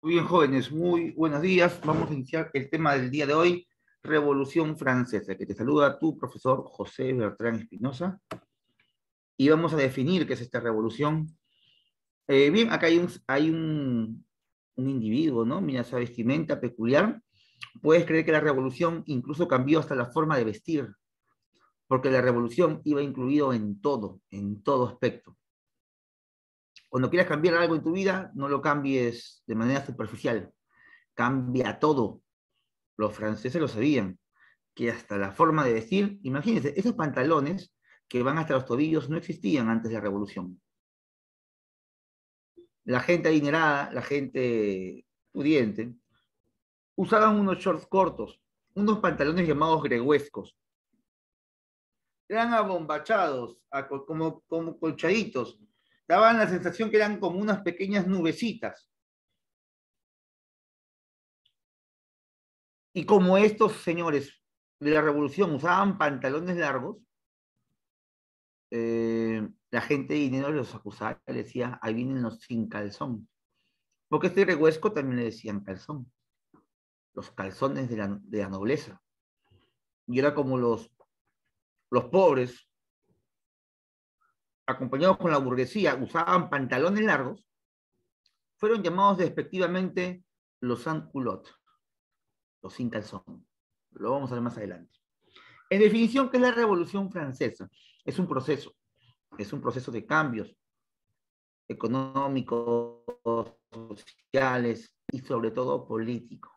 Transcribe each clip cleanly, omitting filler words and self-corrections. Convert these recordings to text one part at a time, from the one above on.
Muy bien, jóvenes, muy buenos días. Vamos a iniciar el tema del día de hoy, Revolución Francesa, que te saluda tu profesor José Bertrán Espinosa, y vamos a definir qué es esta revolución. Bien, acá hay un individuo, ¿no? Mira esa vestimenta peculiar. Puedes creer que la revolución incluso cambió hasta la forma de vestir, porque la revolución iba incluido en todo aspecto. Cuando quieras cambiar algo en tu vida, no lo cambies de manera superficial, cambia todo. Los franceses lo sabían, que hasta la forma de vestir, imagínense, esos pantalones que van hasta los tobillos no existían antes de la revolución. La gente adinerada, la gente pudiente, usaban unos shorts cortos, unos pantalones llamados greguescos. Eran abombachados, como colchaditos. Daban la sensación que eran como unas pequeñas nubecitas. Y como estos señores de la revolución usaban pantalones largos, la gente de dinero los acusaba, le decía, ahí vienen los sin calzón. Porque este reguesco también le decían calzón, los calzones de la nobleza. Y era como los pobres, acompañados con la burguesía, usaban pantalones largos, fueron llamados despectivamente los sans culottes, los sin calzón. Lo vamos a ver más adelante. En definición, ¿qué es la Revolución Francesa? Es un proceso, es un proceso de cambios económicos, sociales y sobre todo políticos.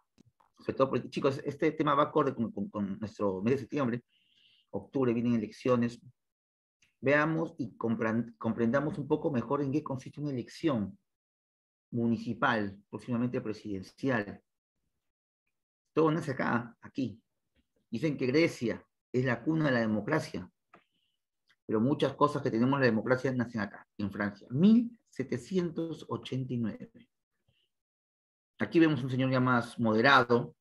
Sobre todo, porque, chicos, este tema va acorde con nuestro mes de septiembre, octubre, vienen elecciones. Veamos y comprendamos un poco mejor en qué consiste una elección municipal, próximamente presidencial. Todo nace acá, aquí. Dicen que Grecia es la cuna de la democracia, pero muchas cosas que tenemos en la democracia nacen acá, en Francia. 1789. Aquí vemos un señor ya más moderado,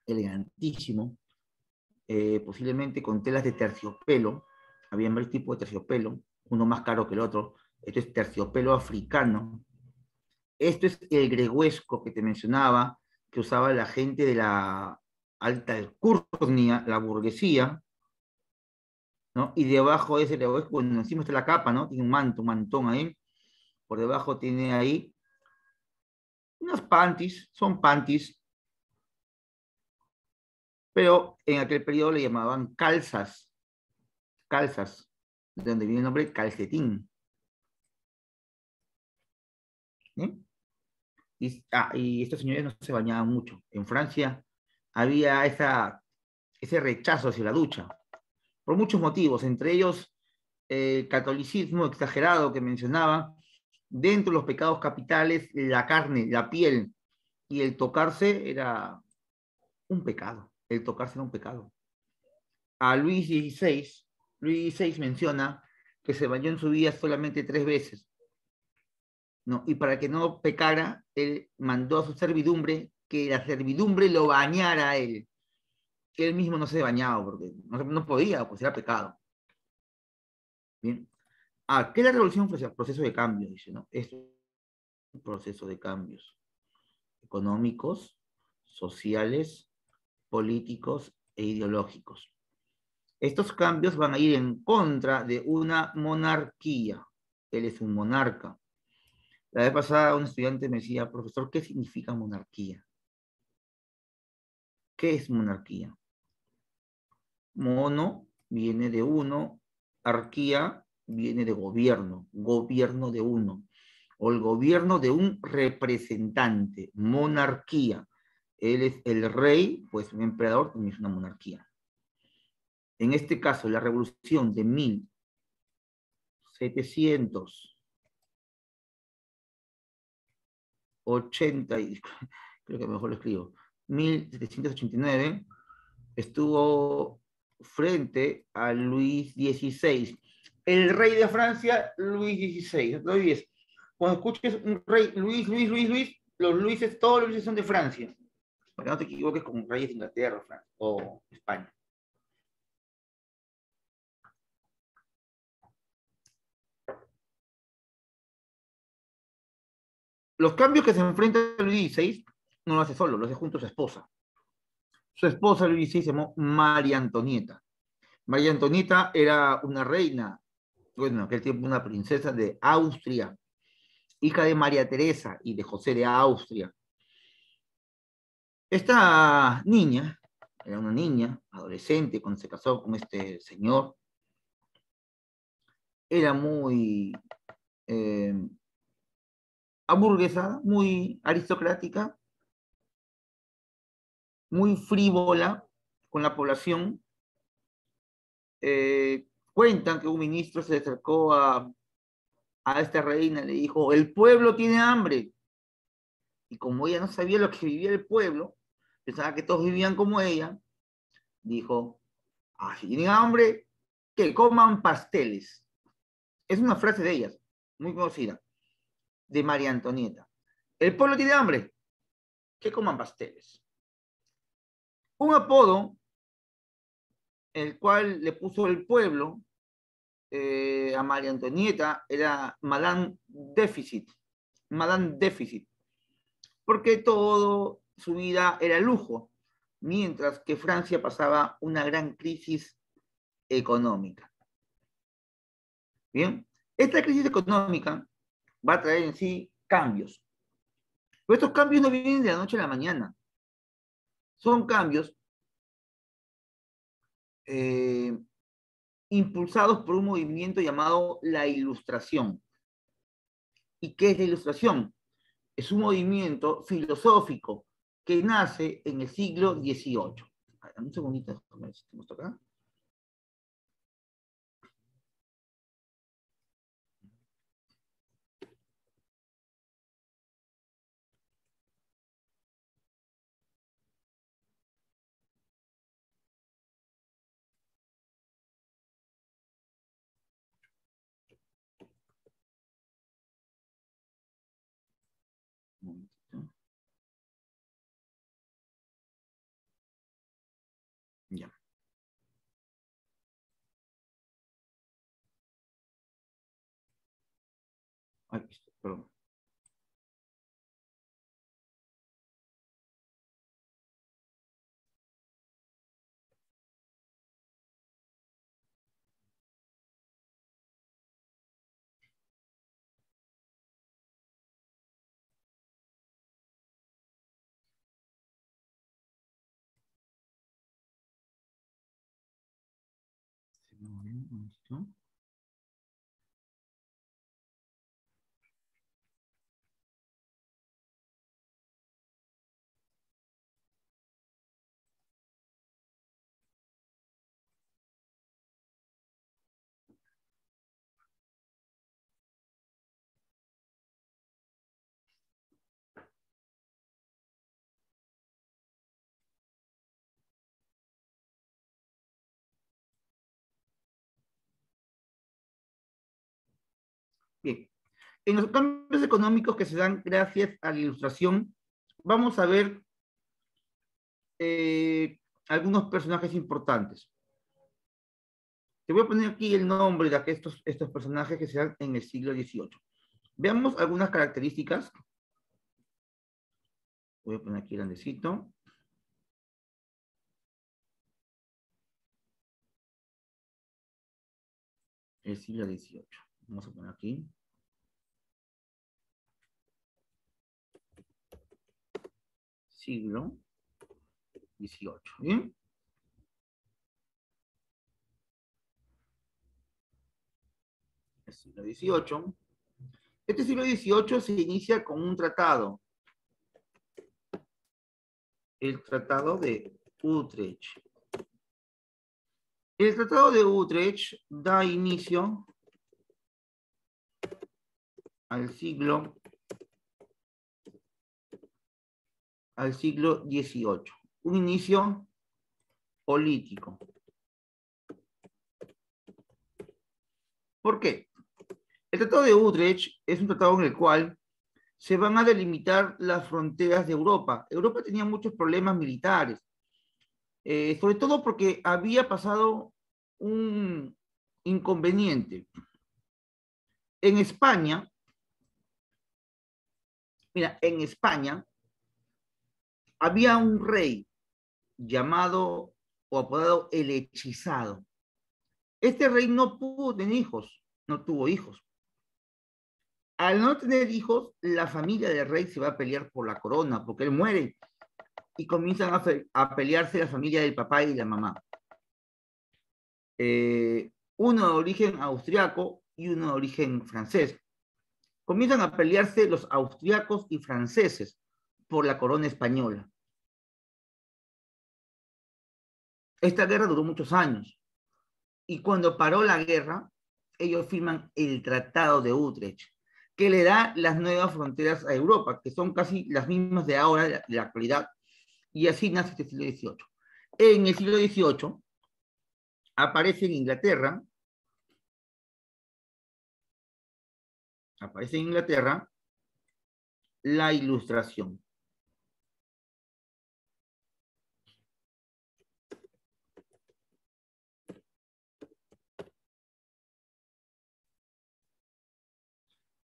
elegantísimo, posiblemente con telas de terciopelo. Había varios tipos de terciopelo, uno más caro que el otro. Esto es terciopelo africano. Esto es el greguesco que te mencionaba, que usaba la gente de la alta alcurnia, la burguesía, ¿no? Y debajo de ese greguesco, bueno, encima está la capa, ¿no? Tiene un manto, un mantón ahí. Por debajo tiene ahí unas panties, son panties, pero en aquel periodo le llamaban calzas, calzas, de donde viene el nombre calcetín. ¿Sí? Y estos señores no se bañaban mucho. En Francia había ese rechazo hacia la ducha, por muchos motivos, entre ellos el catolicismo exagerado que mencionaba, dentro de los pecados capitales, la carne, la piel y el tocarse era un pecado. El tocarse era un pecado. A Luis XVI menciona que se bañó en su vida solamente 3 veces, ¿no? Y para que no pecara, él mandó a su servidumbre que la servidumbre lo bañara a él. Él mismo no se bañaba porque no podía, pues era pecado. Bien. ¿Qué es la revolución francesa? Proceso de cambio, dice, ¿no? Es un proceso de cambios económicos, sociales, políticos e ideológicos. Estos cambios van a ir en contra de una monarquía. Él es un monarca. La vez pasada un estudiante me decía, profesor, ¿qué significa monarquía? ¿Qué es monarquía? Mono viene de uno, arquía viene de gobierno, gobierno de uno, o el gobierno de un representante, monarquía. Él es el rey, pues un emperador también es una monarquía. En este caso, la revolución de 1780, creo que mejor lo escribo, 1789, estuvo frente a Luis XVI. El rey de Francia, Luis XVI. No te olvides. Cuando escuches un rey, Luis, los Luises, todos los Luises son de Francia. Para que no te equivoques con reyes de Inglaterra Francia, o España. Los cambios que se enfrenta Luis XVI no lo hace solo, lo hace junto a su esposa. Su esposa, Luis XVI, se llamó María Antonieta. María Antonieta era una reina, bueno, en aquel tiempo una princesa de Austria, hija de María Teresa y de José de Austria. Esta niña, era una niña, adolescente, cuando se casó con este señor, era muy eh, aburguesada, muy aristocrática, muy frívola con la población. Cuentan que un ministro se acercó a esta reina y le dijo, el pueblo tiene hambre. Y como ella no sabía lo que vivía el pueblo, pensaba que todos vivían como ella, dijo, ah, si tienen hambre, que coman pasteles. Es una frase de ellas, muy conocida, de María Antonieta. El pueblo tiene hambre, que coman pasteles. Un apodo, el cual le puso el pueblo a María Antonieta, era Madame Déficit. Madame Déficit. Porque todo su vida era lujo, mientras que Francia pasaba una gran crisis económica. Bien, esta crisis económica va a traer en sí cambios. Pero estos cambios no vienen de la noche a la mañana. Son cambios eh, impulsados por un movimiento llamado la Ilustración. ¿Y qué es la Ilustración? Es un movimiento filosófico que nace en el siglo XVIII. Un segundito, déjame ver si tengo esto acá. Un momentito. Ya. Ay, perdón. Un momentito. Bien. En los cambios económicos que se dan gracias a la Ilustración, vamos a ver algunos personajes importantes. Te voy a poner aquí el nombre de estos personajes que se dan en el siglo XVIII. Veamos algunas características. Voy a poner aquí grandecito. El siglo XVIII. Vamos a poner aquí. Siglo XVIII. ¿Bien? El siglo XVIII. Este siglo XVIII se inicia con un tratado. El Tratado de Utrecht. El Tratado de Utrecht da inicio al siglo XVIII. Un inicio político. ¿Por qué? El Tratado de Utrecht es un tratado en el cual se van a delimitar las fronteras de Europa. Europa tenía muchos problemas militares, sobre todo porque había pasado un inconveniente. En España, Mira, en España había un rey llamado o apodado el hechizado. Este rey no pudo tener hijos, no tuvo hijos. Al no tener hijos, la familia del rey se va a pelear por la corona, porque él muere, y comienzan a pelearse la familia del papá y la mamá. Uno de origen austriaco y uno de origen francés. Comienzan a pelearse los austriacos y franceses por la corona española. Esta guerra duró muchos años, y cuando paró la guerra, ellos firman el Tratado de Utrecht, que le da las nuevas fronteras a Europa, que son casi las mismas de ahora, de la actualidad, y así nace este siglo XVIII. En el siglo XVIII aparece en Inglaterra la Ilustración.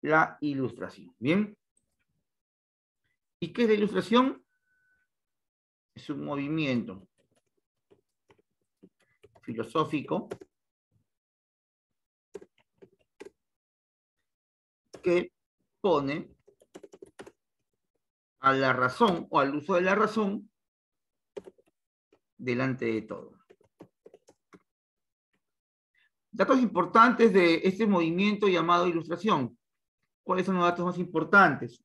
La Ilustración. Bien. ¿Y qué es la Ilustración? Es un movimiento filosófico que pone a la razón o al uso de la razón delante de todo. Datos importantes de este movimiento llamado Ilustración. ¿Cuáles son los datos más importantes?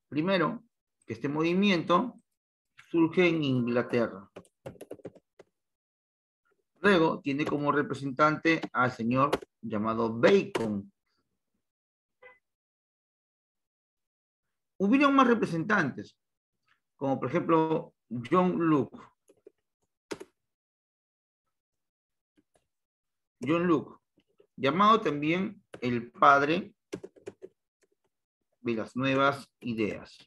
Primero, que este movimiento surge en Inglaterra. Luego, tiene como representante al señor llamado Bacon. Hubieron más representantes, como por ejemplo John Locke. John Locke, llamado también el padre de las nuevas ideas.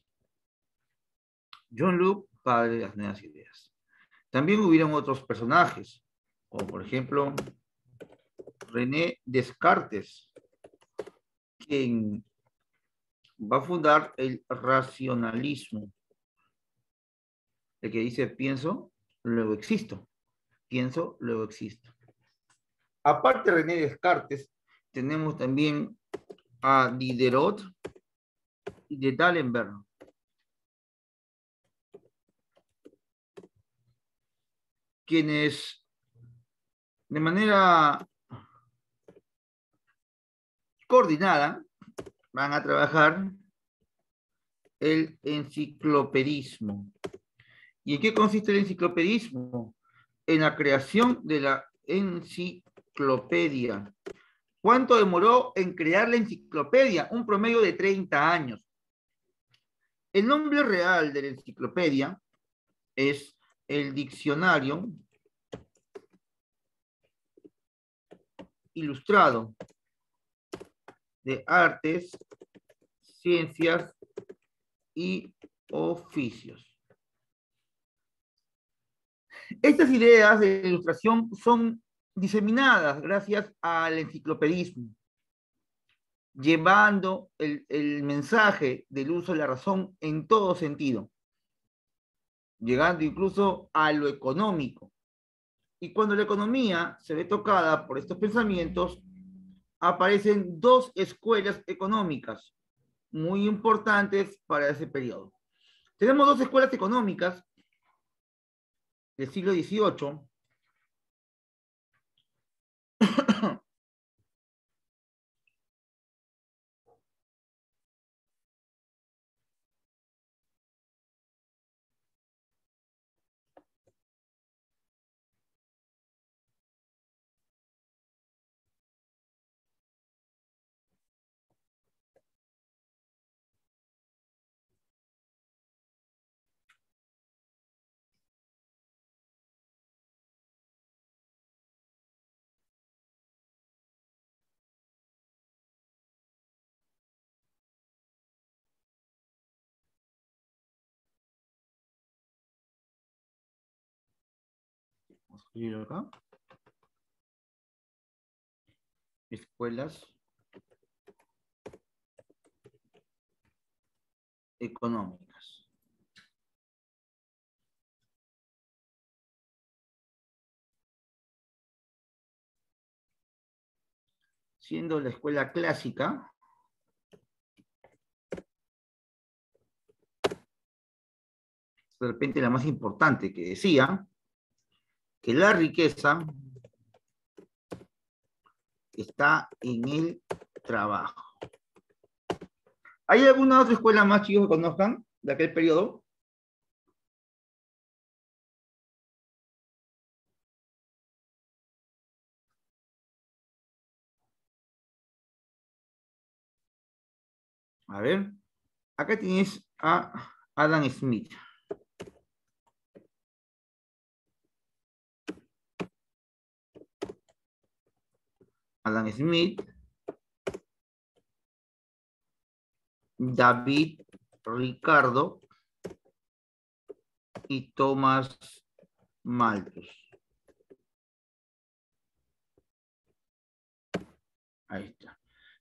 John Locke, padre de las nuevas ideas. También hubieron otros personajes, como por ejemplo René Descartes, quien va a fundar el racionalismo, el que dice pienso, luego existo. Pienso, luego existo. Aparte de René Descartes, tenemos también a Diderot y de D'Alembert, quienes de manera coordinada van a trabajar el enciclopedismo. ¿Y en qué consiste el enciclopedismo? En la creación de la enciclopedia. ¿Cuánto demoró en crear la enciclopedia? Un promedio de 30 años. El nombre real de la enciclopedia es el Diccionario Ilustrado de Artes, Ciencias y Oficios. Estas ideas de ilustración son diseminadas gracias al enciclopedismo, llevando el mensaje del uso de la razón en todo sentido, llegando incluso a lo económico. Y cuando la economía se ve tocada por estos pensamientos, aparecen dos escuelas económicas muy importantes para ese periodo. Tenemos dos escuelas económicas del siglo XVIII Vamos a escribir acá. Escuelas económicas. Siendo la escuela clásica de repente la más importante, que decía que la riqueza está en el trabajo. ¿Hay alguna otra escuela más, chicos, que conozcan de aquel periodo? A ver, acá tienes a Adam Smith. Adam Smith, David Ricardo y Thomas Malthus. Ahí está.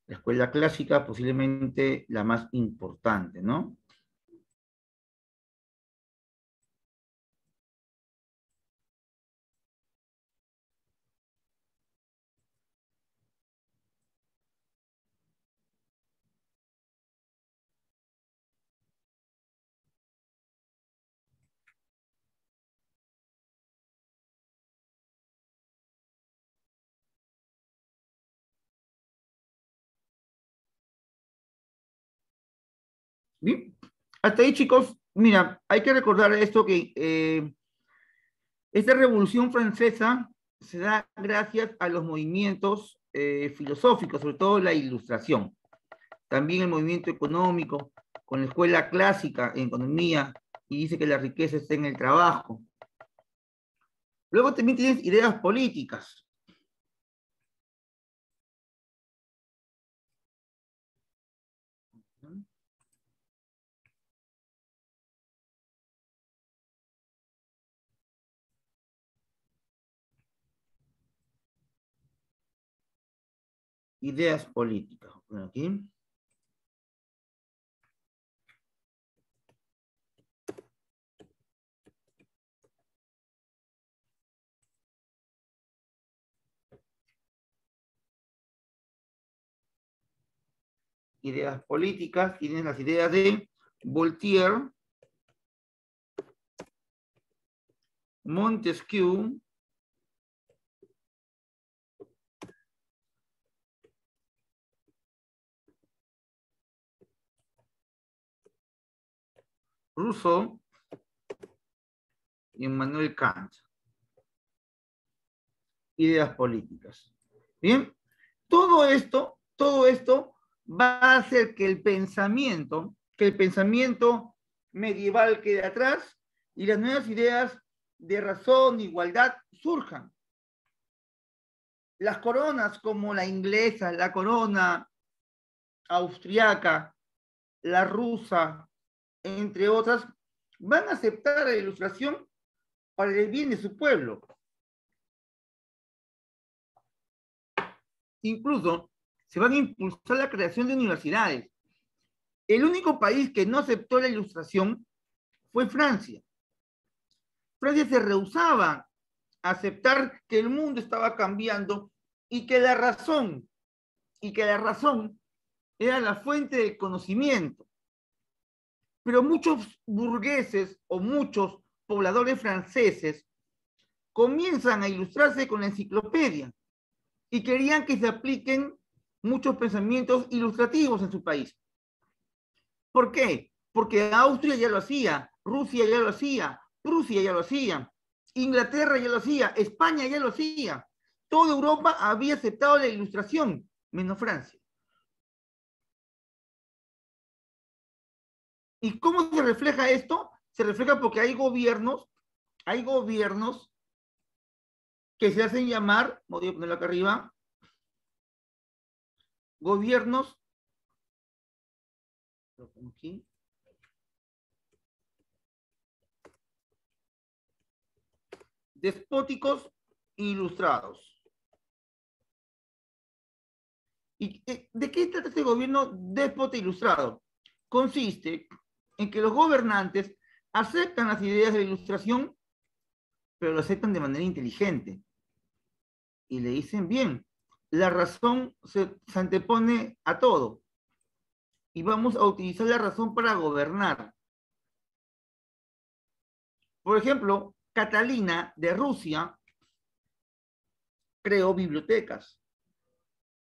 La escuela clásica, posiblemente la más importante, ¿no? Bien, hasta ahí, chicos. Mira, hay que recordar esto que esta revolución francesa se da gracias a los movimientos filosóficos, sobre todo la ilustración. También el movimiento económico, con la escuela clásica en economía, y dice que la riqueza está en el trabajo. Luego también tienes ideas políticas. Ideas políticas. Aquí. Ideas políticas, tienes las ideas de Voltaire, Montesquieu, Rousseau y Immanuel Kant. Ideas políticas. Bien, todo esto va a hacer que el pensamiento medieval quede atrás y las nuevas ideas de razón, igualdad, surjan. Las coronas como la inglesa, la corona austriaca, la rusa, entre otras, van a aceptar la ilustración para el bien de su pueblo. Incluso se van a impulsar la creación de universidades. El único país que no aceptó la ilustración fue Francia. Francia se rehusaba a aceptar que el mundo estaba cambiando y que la razón era la fuente del conocimiento. Pero muchos burgueses o muchos pobladores franceses comienzan a ilustrarse con la enciclopedia y querían que se apliquen muchos pensamientos ilustrativos en su país. ¿Por qué? Porque Austria ya lo hacía, Rusia ya lo hacía, Prusia ya lo hacía, Inglaterra ya lo hacía, España ya lo hacía. Toda Europa había aceptado la ilustración, menos Francia. ¿Y cómo se refleja esto? Se refleja porque hay gobiernos que se hacen llamar, voy a ponerlo acá arriba, gobiernos, lo pongo aquí, despóticos ilustrados. ¿Y de qué trata este gobierno déspota ilustrado? Consiste en que los gobernantes aceptan las ideas de la Ilustración, pero lo aceptan de manera inteligente. Y le dicen, bien, la razón se antepone a todo. Y vamos a utilizar la razón para gobernar. Por ejemplo, Catalina de Rusia creó bibliotecas,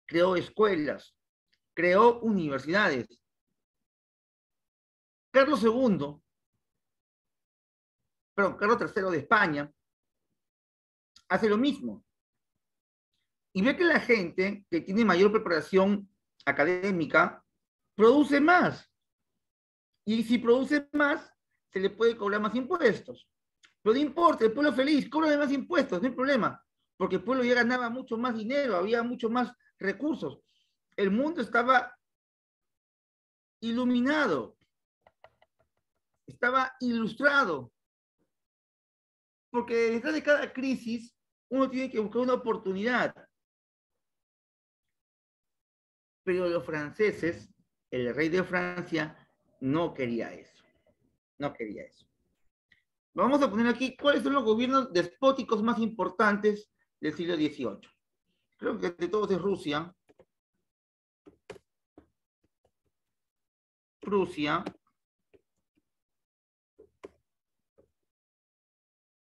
creó escuelas, creó universidades. Carlos II, perdón, Carlos III de España, hace lo mismo. Y ve que la gente que tiene mayor preparación académica produce más. Y si produce más, se le puede cobrar más impuestos. Pero no importa, el pueblo feliz, cobra más impuestos, no hay problema. Porque el pueblo ya ganaba mucho más dinero, había mucho más recursos. El mundo estaba iluminado, estaba ilustrado. Porque detrás de cada crisis, uno tiene que buscar una oportunidad. Pero los franceses, el rey de Francia, no quería eso. No quería eso. Vamos a poner aquí cuáles son los gobiernos despóticos más importantes del siglo XVIII. Creo que de todos es Rusia, Prusia,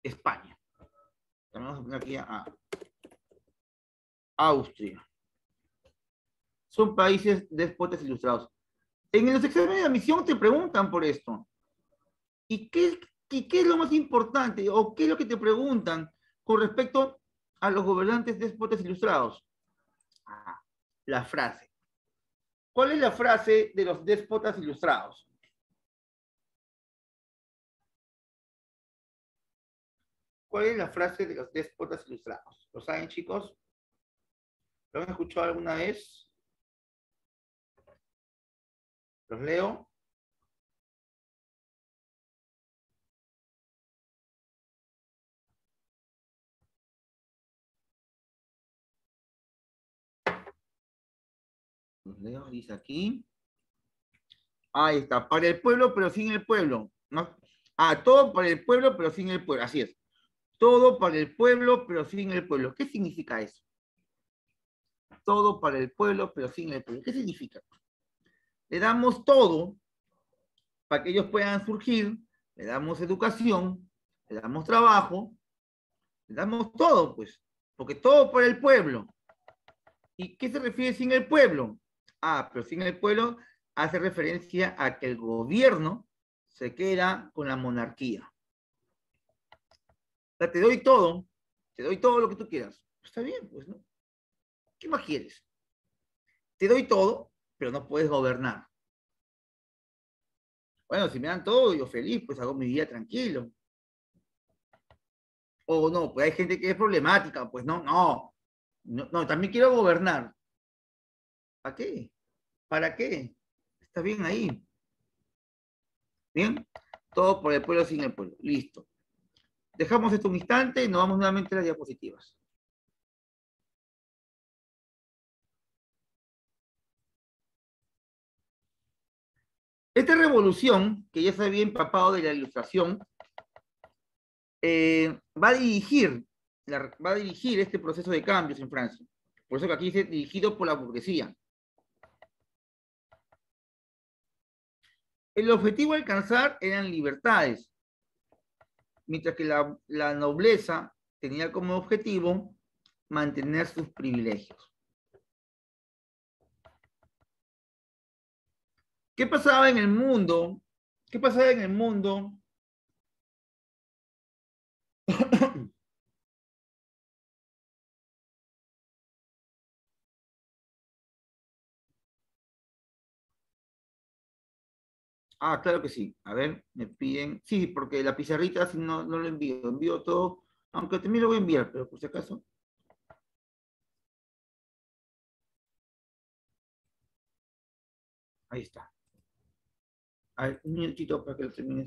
España. También vamos a poner aquí a Austria. Son países déspotas ilustrados. En los exámenes de admisión te preguntan por esto. ¿Y qué es lo más importante? ¿O qué es lo que te preguntan con respecto a los gobernantes déspotas ilustrados? Ah, la frase. ¿Cuál es la frase de los déspotas ilustrados? ¿Cuál es la frase de los déspotas ilustrados? ¿Lo saben, chicos? ¿Lo han escuchado alguna vez? ¿Los leo? Los leo, dice aquí. Ahí está, para el pueblo, pero sin el pueblo. ¿No? Ah, todo para el pueblo, pero sin el pueblo. Así es. Todo para el pueblo, pero sin el pueblo. ¿Qué significa eso? Todo para el pueblo, pero sin el pueblo. ¿Qué significa? Le damos todo para que ellos puedan surgir, le damos educación, le damos trabajo, le damos todo, pues, porque todo para el pueblo. ¿Y qué se refiere sin el pueblo? Ah, pero sin el pueblo hace referencia a que el gobierno se queda con la monarquía. O sea, te doy todo lo que tú quieras. Está bien, pues, ¿no? ¿Qué más quieres? Te doy todo, pero no puedes gobernar. Bueno, si me dan todo, yo feliz, pues hago mi vida tranquilo. O no, pues hay gente que es problemática, pues no, también quiero gobernar. ¿Para qué? ¿Para qué? Está bien ahí. Bien, todo por el pueblo sin el pueblo. Listo. Dejamos esto un instante y nos vamos nuevamente a las diapositivas. Esta revolución, que ya se había empapado de la ilustración, va a dirigir este proceso de cambios en Francia. Por eso que aquí dice dirigido por la burguesía. El objetivo a alcanzar eran libertades, mientras que la nobleza tenía como objetivo mantener sus privilegios. ¿Qué pasaba en el mundo? ¿Qué pasaba en el mundo? Ah, claro que sí. A ver, me piden. Sí, porque la pizarrita si no lo envío. Envío todo, aunque también lo voy a enviar, pero por si acaso. Ahí está. A ver, un minutito para que lo termine.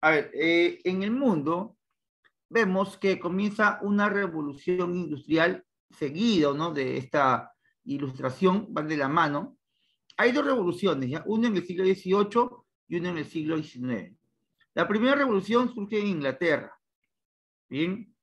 A ver, en el mundo vemos que comienza una revolución industrial seguido, ¿no? De esta ilustración, van de la mano. Hay dos revoluciones, ¿ya? Una en el siglo XVIII y una en el siglo XIX. La primera revolución surge en Inglaterra, ¿bien?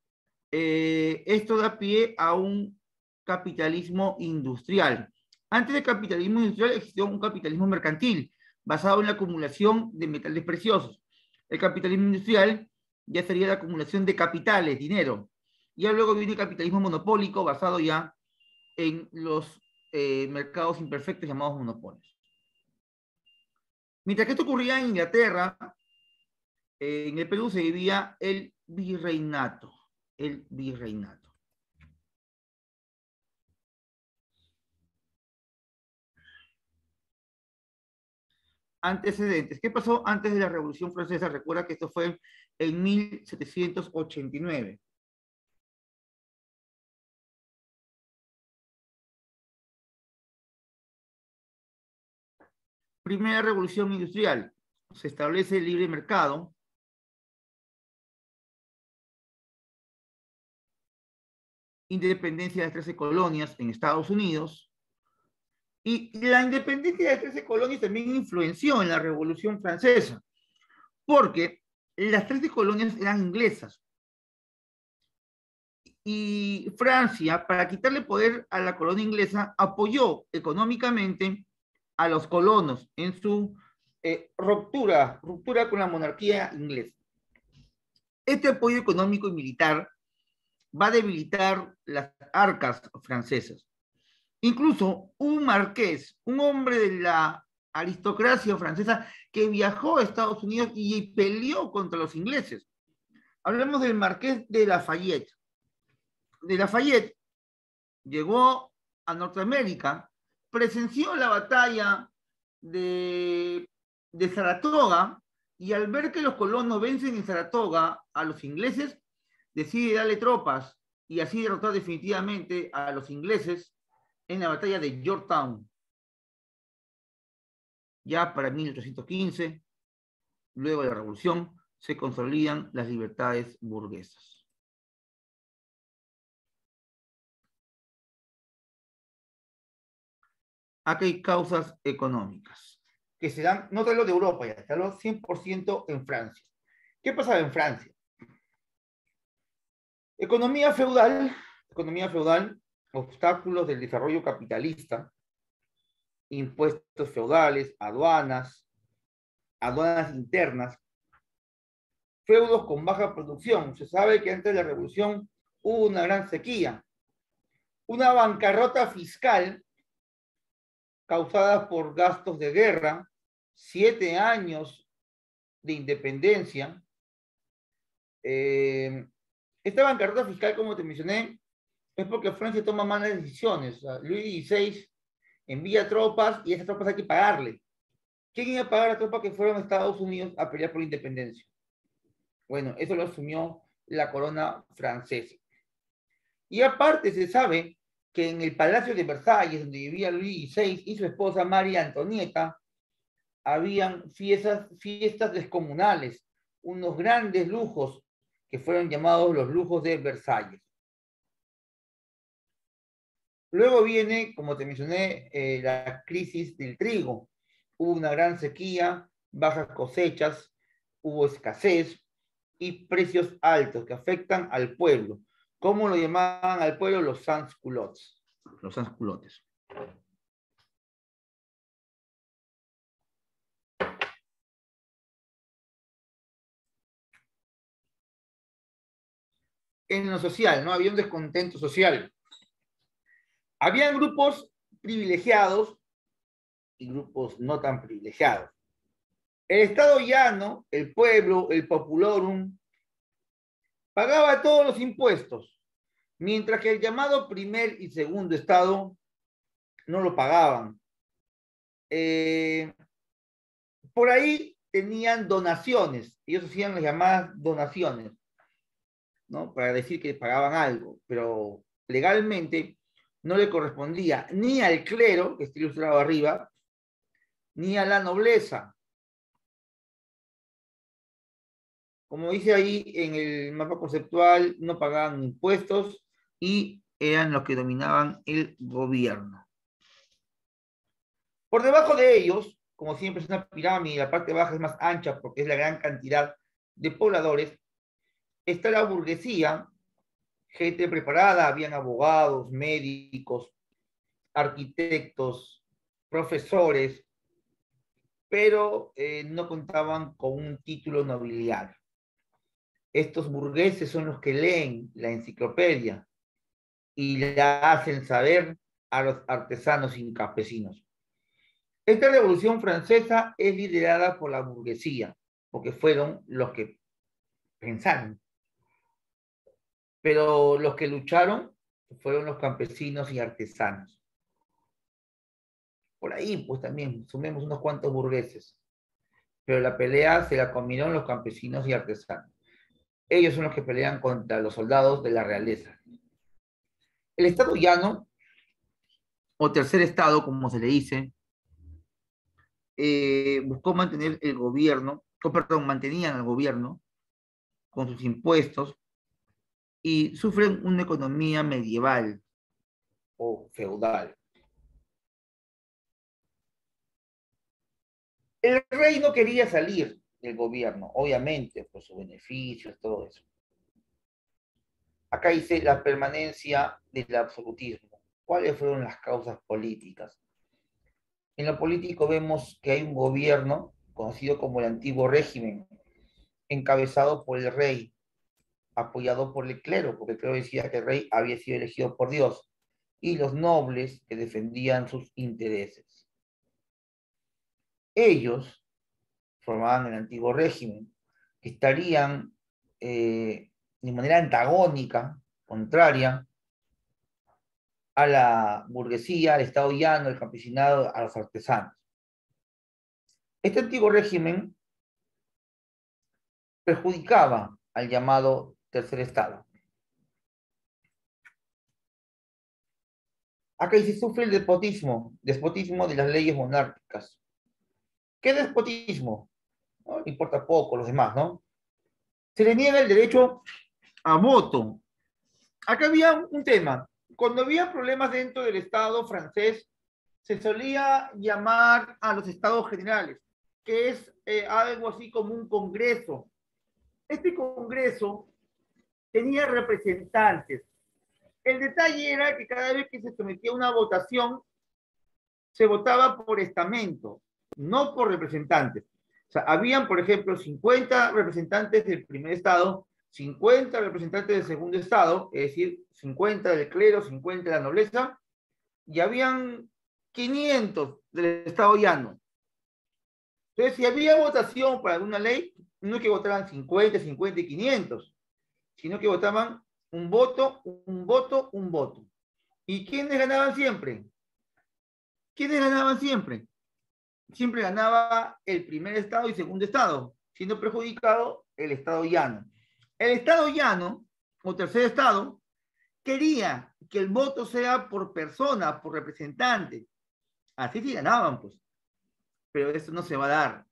Esto da pie a un capitalismo industrial. Antes del capitalismo industrial existió un capitalismo mercantil, basado en la acumulación de metales preciosos. El capitalismo industrial ya sería la acumulación de capitales, dinero. Ya luego viene el capitalismo monopólico, basado ya en los mercados imperfectos llamados monopolios. Mientras que esto ocurría en Inglaterra, en el Perú se vivía el virreinato. El virreinato. Antecedentes. ¿Qué pasó antes de la Revolución Francesa? Recuerda que esto fue en 1789. Primera revolución industrial. Se establece el libre mercado. Independencia de las 13 colonias en Estados Unidos. Y la independencia de las 13 colonias también influenció en la Revolución Francesa, porque las 13 colonias eran inglesas. Y Francia, para quitarle poder a la colonia inglesa, apoyó económicamente a los colonos en su ruptura con la monarquía inglesa. Este apoyo económico y militar va a debilitar las arcas francesas. Incluso un marqués, un hombre de la aristocracia francesa que viajó a Estados Unidos y peleó contra los ingleses. Hablamos del marqués de Lafayette. De Lafayette llegó a Norteamérica, presenció la batalla de Saratoga, y al ver que los colonos vencen en Saratoga a los ingleses, decide darle tropas y así derrotar definitivamente a los ingleses en la batalla de Yorktown. Ya para 1815, luego de la Revolución, se consolidan las libertades burguesas. Aquí hay causas económicas que se dan, no te hablo de Europa ya, te hablo 100% en Francia. ¿Qué pasaba en Francia? Economía feudal, obstáculos del desarrollo capitalista, impuestos feudales, aduanas internas, feudos con baja producción. Se sabe que antes de la revolución hubo una gran sequía, una bancarrota fiscal causada por gastos de guerra, 7 años de independencia. Esta bancarrota fiscal, como te mencioné, es porque Francia toma malas decisiones. O sea, Luis XVI envía tropas y esas tropas hay que pagarle. ¿Quién iba a pagar a las tropas que fueron a Estados Unidos a pelear por la independencia? Bueno, eso lo asumió la corona francesa. Y aparte se sabe que en el Palacio de Versalles, donde vivía Luis XVI y su esposa María Antonieta, habían fiestas descomunales, unos grandes lujos que fueron llamados los lujos de Versalles. Luego viene, como te mencioné, la crisis del trigo. Hubo una gran sequía, bajas cosechas, hubo escasez y precios altos que afectan al pueblo. ¿Cómo lo llamaban al pueblo? Los sans-culottes. Los sans-culottes. En lo social, ¿no? Había un descontento social. Habían grupos privilegiados y grupos no tan privilegiados. El Estado llano, el pueblo, el populorum, pagaba todos los impuestos, mientras que el llamado primer y segundo Estado no lo pagaban. Por ahí tenían donaciones, ellos hacían las llamadas donaciones, ¿no? Para decir que pagaban algo, pero legalmente no le correspondía ni al clero, que está ilustrado arriba, ni a la nobleza. Como dice ahí en el mapa conceptual, no pagaban impuestos y eran los que dominaban el gobierno. Por debajo de ellos, como siempre es una pirámide, la parte baja es más ancha porque es la gran cantidad de pobladores, está la burguesía, gente preparada, habían abogados, médicos, arquitectos, profesores, pero no contaban con un título nobiliario. Estos burgueses son los que leen la enciclopedia y la hacen saber a los artesanos y campesinos. Esta revolución francesa es liderada por la burguesía, porque fueron los que pensaron, pero los que lucharon fueron los campesinos y artesanos. Por ahí, pues también, sumemos unos cuantos burgueses, pero la pelea se la comieron los campesinos y artesanos. Ellos son los que pelean contra los soldados de la realeza. El Estado llano, o tercer Estado, como se le dice, buscó mantener el gobierno, perdón, mantenían el gobierno con sus impuestos y sufren una economía medieval o feudal. El rey no quería salir del gobierno, obviamente, por sus beneficios, todo eso. Acá dice la permanencia del absolutismo. ¿Cuáles fueron las causas políticas? En lo político vemos que hay un gobierno conocido como el antiguo régimen, encabezado por el rey, apoyado por el clero, porque el clero decía que el rey había sido elegido por Dios, y los nobles que defendían sus intereses. Ellos formaban el antiguo régimen, que estarían de manera antagónica, contraria, a la burguesía, al Estado llano, al campesinado, a los artesanos. Este antiguo régimen perjudicaba al llamado tercer Estado. Acá se sufre el despotismo de las leyes monárquicas. ¿Qué despotismo? ¿No? Le importa poco los demás, ¿no? Se le niega el derecho a voto. Acá había un tema. Cuando había problemas dentro del Estado francés, se solía llamar a los estados generales, que es algo así como un congreso. Este congreso tenía representantes. El detalle era que cada vez que se sometía a una votación, se votaba por estamento, no por representantes. O sea, habían, por ejemplo, 50 representantes del primer estado, 50 representantes del segundo estado, es decir, 50 del clero, 50 de la nobleza, y habían 500 del estado llano. Entonces, si había votación para alguna ley, no es que votaran 50, 50 y 500, sino que votaban un voto, un voto, un voto. ¿Y quiénes ganaban siempre? ¿Quiénes ganaban siempre? Siempre ganaba el primer estado y segundo estado, siendo perjudicado el estado llano. El estado llano, o tercer estado, quería que el voto sea por persona, por representante. Así sí ganaban, pues. Pero eso no se va a dar.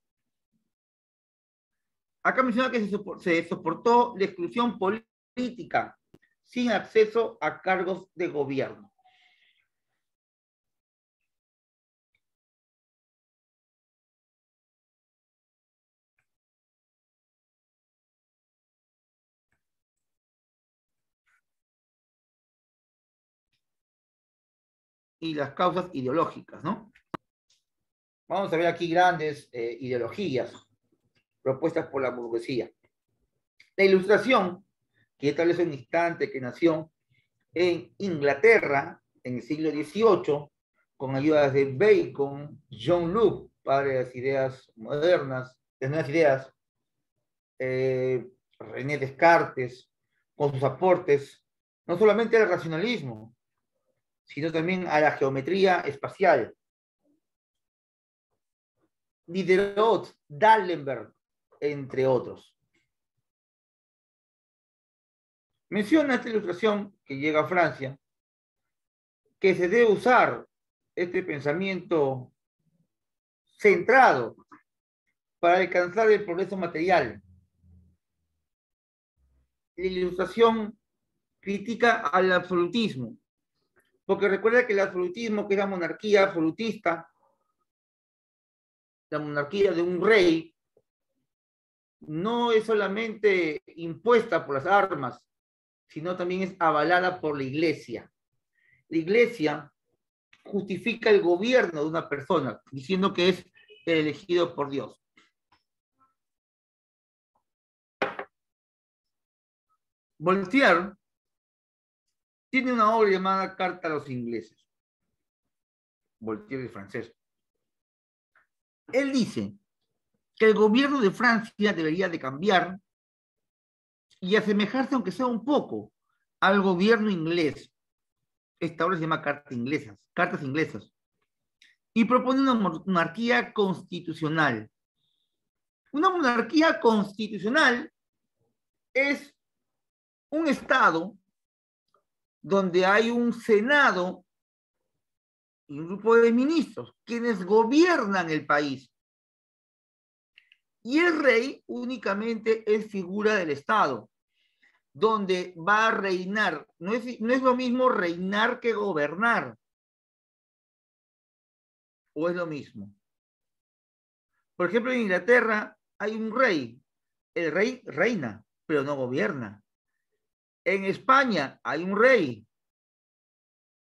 Acá menciona que se soportó la exclusión política sin acceso a cargos de gobierno. Y las causas ideológicas, ¿no? Vamos a ver aquí grandes ideologías propuestas por la burguesía. La Ilustración, que tal vez es un instante que nació en Inglaterra en el siglo XVIII, con ayudas de Bacon, John Locke, padre de las ideas modernas, de nuevas ideas, René Descartes, con sus aportes, no solamente al racionalismo, sino también a la geometría espacial. Diderot, D'Alembert, entre otros. Menciona esta ilustración que llega a Francia, que se debe usar este pensamiento centrado para alcanzar el progreso material. la Ilustración critica al absolutismo, porque recuerda que el absolutismo, que es la monarquía absolutista, la monarquía de un rey, no es solamente impuesta por las armas, sino también es avalada por la iglesia. La iglesia justifica el gobierno de una persona, diciendo que es elegido por Dios. Voltaire tiene una obra llamada Carta a los ingleses. Voltaire es francés. Él dice que el gobierno de Francia debería de cambiar y asemejarse, aunque sea un poco, al gobierno inglés. Esta obra se llama Cartas Inglesas. Y propone una monarquía constitucional. Una monarquía constitucional es un estado donde hay un senado y un grupo de ministros quienes gobiernan el país. Y el rey únicamente es figura del estado, donde va a reinar. No es lo mismo reinar que gobernar. ¿O es lo mismo? Por ejemplo, en Inglaterra hay un rey. El rey reina, pero no gobierna. En España hay un rey,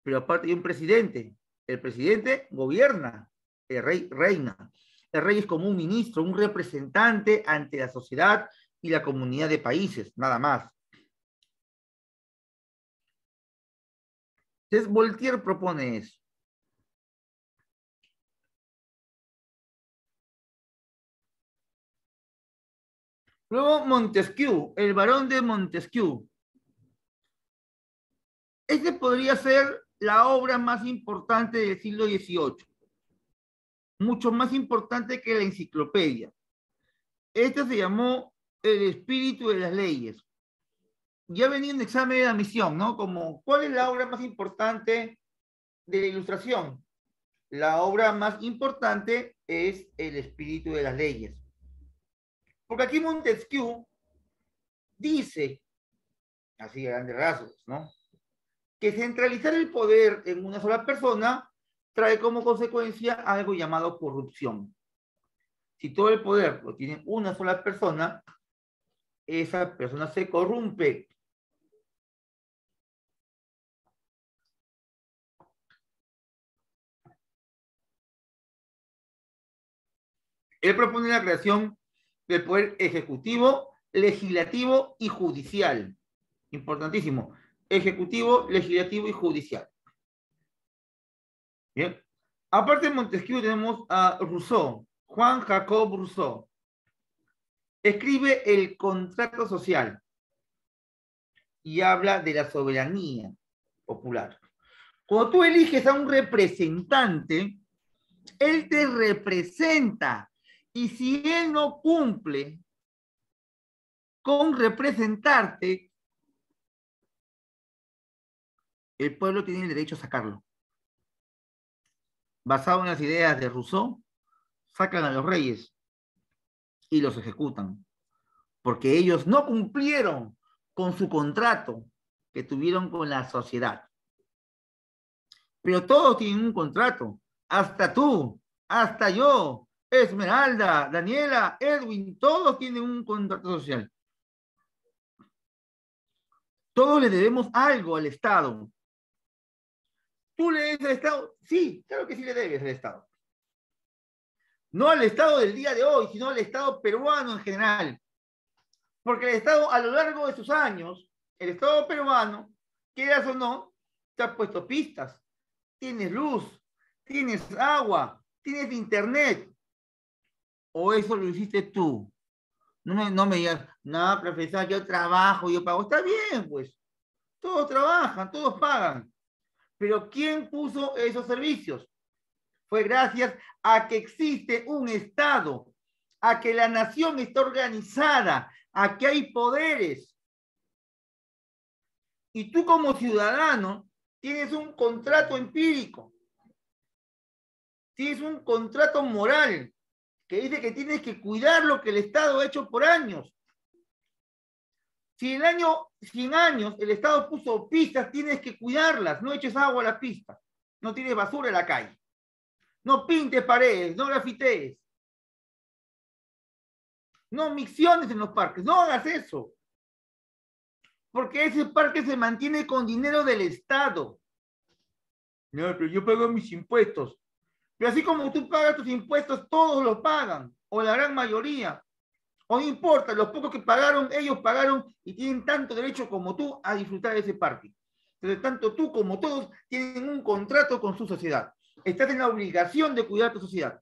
pero aparte hay un presidente. El presidente gobierna, el rey reina. El rey es como un ministro, un representante ante la sociedad y la comunidad de países, nada más. Entonces, Voltaire propone eso. Luego Montesquieu, el barón de Montesquieu. Este podría ser la obra más importante del siglo XVIII, mucho más importante que la enciclopedia. Esta se llamó El espíritu de las leyes. Ya venía en examen de admisión, ¿no? Como, ¿cuál es la obra más importante de la Ilustración? La obra más importante es El espíritu de las leyes. Porque aquí Montesquieu dice, así a grandes rasgos, ¿no?, que centralizar el poder en una sola persona trae como consecuencia algo llamado corrupción. Si todo el poder lo tiene una sola persona, esa persona se corrompe. Él propone la creación del poder ejecutivo, legislativo y judicial. Importantísimo. Ejecutivo, legislativo y judicial. Bien. Aparte de Montesquieu tenemos a Rousseau, Juan Jacob Rousseau. Escribe el contrato social y habla de la soberanía popular. Cuando tú eliges a un representante, él te representa. Y si él no cumple con representarte, el pueblo tiene el derecho a sacarlo. Basado en las ideas de Rousseau, sacan a los reyes y los ejecutan, porque ellos no cumplieron con su contrato que tuvieron con la sociedad. Pero todos tienen un contrato, hasta tú, hasta yo, Esmeralda, Daniela, Edwin, todos tienen un contrato social. Todos le debemos algo al Estado. ¿Tú le debes al Estado? Sí, claro que sí le debes al Estado. No al Estado del día de hoy, sino al Estado peruano en general. Porque el Estado, a lo largo de sus años, el Estado peruano, quieras o no, te ha puesto pistas. Tienes luz, tienes agua, tienes internet. ¿O eso lo hiciste tú? No me digas, no, profesor, yo trabajo, yo pago. Está bien, pues. Todos trabajan, todos pagan. Pero ¿quién puso esos servicios? Fue gracias a que existe un Estado, a que la nación está organizada, a que hay poderes. Y tú como ciudadano tienes un contrato empírico, tienes un contrato moral que dice que tienes que cuidar lo que el Estado ha hecho por años. Si en el año 100 años el Estado puso pistas, tienes que cuidarlas. No eches agua a las pistas. No tires basura en la calle. No pintes paredes, no grafitees. No micciones en los parques. No hagas eso. Porque ese parque se mantiene con dinero del Estado. No, pero yo pago mis impuestos. Pero así como tú pagas tus impuestos, todos los pagan. O la gran mayoría. O no importa, los pocos que pagaron, ellos pagaron y tienen tanto derecho como tú a disfrutar de ese parque. Entonces, tanto tú como todos tienen un contrato con su sociedad. Estás en la obligación de cuidar tu sociedad.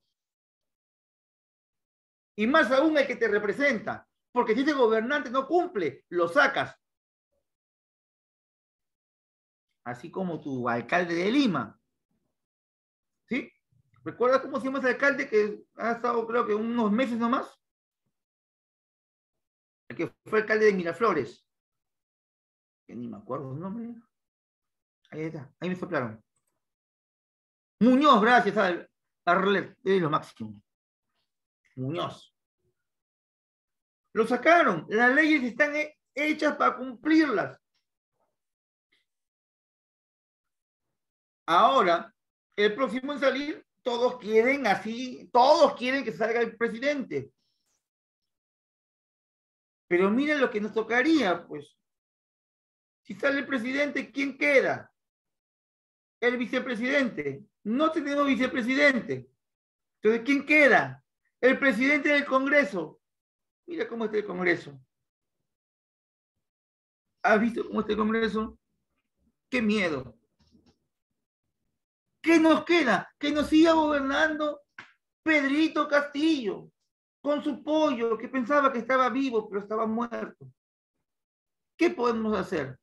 Y más aún el que te representa. Porque si ese gobernante no cumple, lo sacas. Así como tu alcalde de Lima. ¿Sí? ¿Recuerdas cómo se llama ese alcalde que ha estado, creo que unos meses nomás? El que fue alcalde de Miraflores. Que ni me acuerdo el nombre. Ahí está, ahí me soplaron. Muñoz, gracias a Arlet, es lo máximo. Muñoz. Lo sacaron. Las leyes están hechas para cumplirlas. Ahora, el próximo en salir, todos quieren así, todos quieren que salga el presidente. Pero miren lo que nos tocaría, pues. Si sale el presidente, ¿quién queda? El vicepresidente. No tenemos vicepresidente. Entonces, ¿quién queda? El presidente del Congreso. Mira cómo está el Congreso. ¿Has visto cómo está el Congreso? ¡Qué miedo! ¿Qué nos queda? Que nos siga gobernando Pedrito Castillo, con su pollo, que pensaba que estaba vivo, pero estaba muerto. ¿Qué podemos hacer?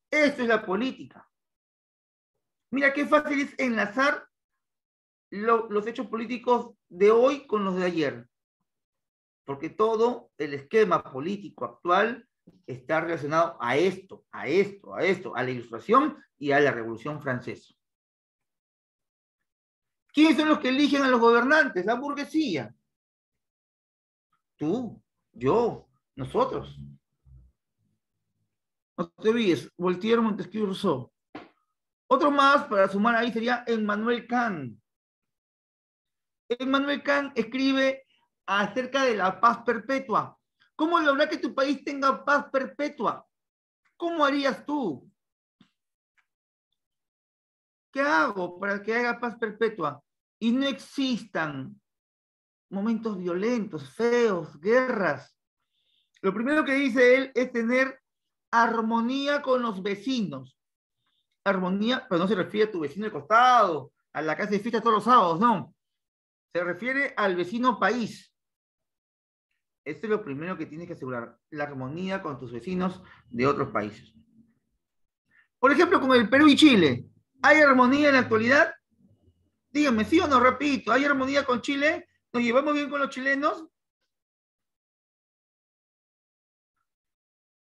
Esto es la política. Mira qué fácil es enlazar los hechos políticos de hoy con los de ayer. Porque todo el esquema político actual está relacionado a esto, a la Ilustración y a la Revolución Francesa. ¿Quiénes son los que eligen a los gobernantes? La burguesía. Tú, yo, nosotros. No te olvides, Voltaire, Montesquieu, Rousseau. Otro más para sumar ahí sería Emmanuel Kant. Emmanuel Kant escribe acerca de la paz perpetua. ¿Cómo lograr que tu país tenga paz perpetua? ¿Cómo harías tú? ¿Qué hago para que haya paz perpetua? Y no existan momentos violentos, feos, guerras. Lo primero que dice él es tener armonía con los vecinos. Armonía, pero no se refiere a tu vecino del costado, a la casa de fiesta todos los sábados, no. Se refiere al vecino país. Esto es lo primero que tienes que asegurar, la armonía con tus vecinos de otros países. Por ejemplo, con el Perú y Chile. ¿Hay armonía en la actualidad? Díganme, ¿sí o no? Repito, ¿hay armonía con Chile? ¿Nos llevamos bien con los chilenos?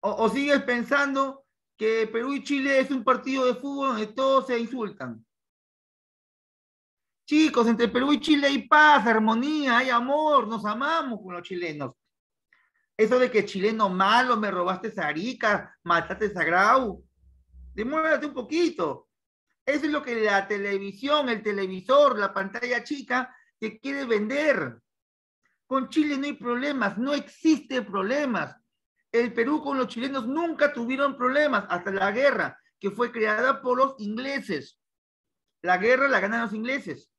¿O sigues pensando que Perú y Chile es un partido de fútbol donde todos se insultan? Chicos, entre Perú y Chile hay paz, armonía, hay amor, nos amamos con los chilenos. Eso de que chileno malo, me robaste esa Arica, mataste esa Grau, demórate un poquito. Eso es lo que la televisión, el televisor, la pantalla chica te quiere vender. Con Chile no hay problemas, no existe problemas. El Perú con los chilenos nunca tuvieron problemas hasta la guerra, que fue creada por los ingleses. La guerra la ganan los ingleses.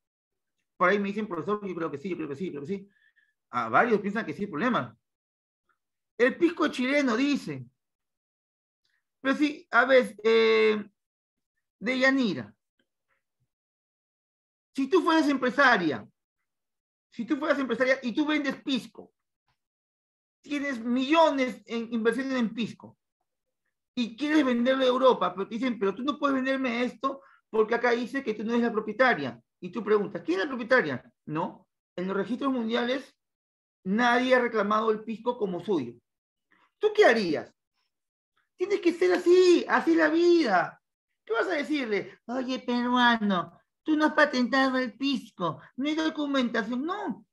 Por ahí me dicen, profesor, yo creo que sí, yo creo que sí, yo creo que sí. A varios piensan que sí hay problemas. El pisco chileno dice. Pero sí, a ver, de Yanira. Si tú fueras empresaria y tú vendes pisco, tienes millones en inversiones en pisco y quieres venderlo a Europa, pero te dicen, pero tú no puedes venderme esto porque acá dice que tú no eres la propietaria. Y tú preguntas, ¿quién es la propietaria? No, en los registros mundiales nadie ha reclamado el pisco como suyo. ¿Tú qué harías? Tiene que ser así, así la vida. ¿Qué vas a decirle? Oye, peruano, tú no has patentado el pisco, no hay documentación. No.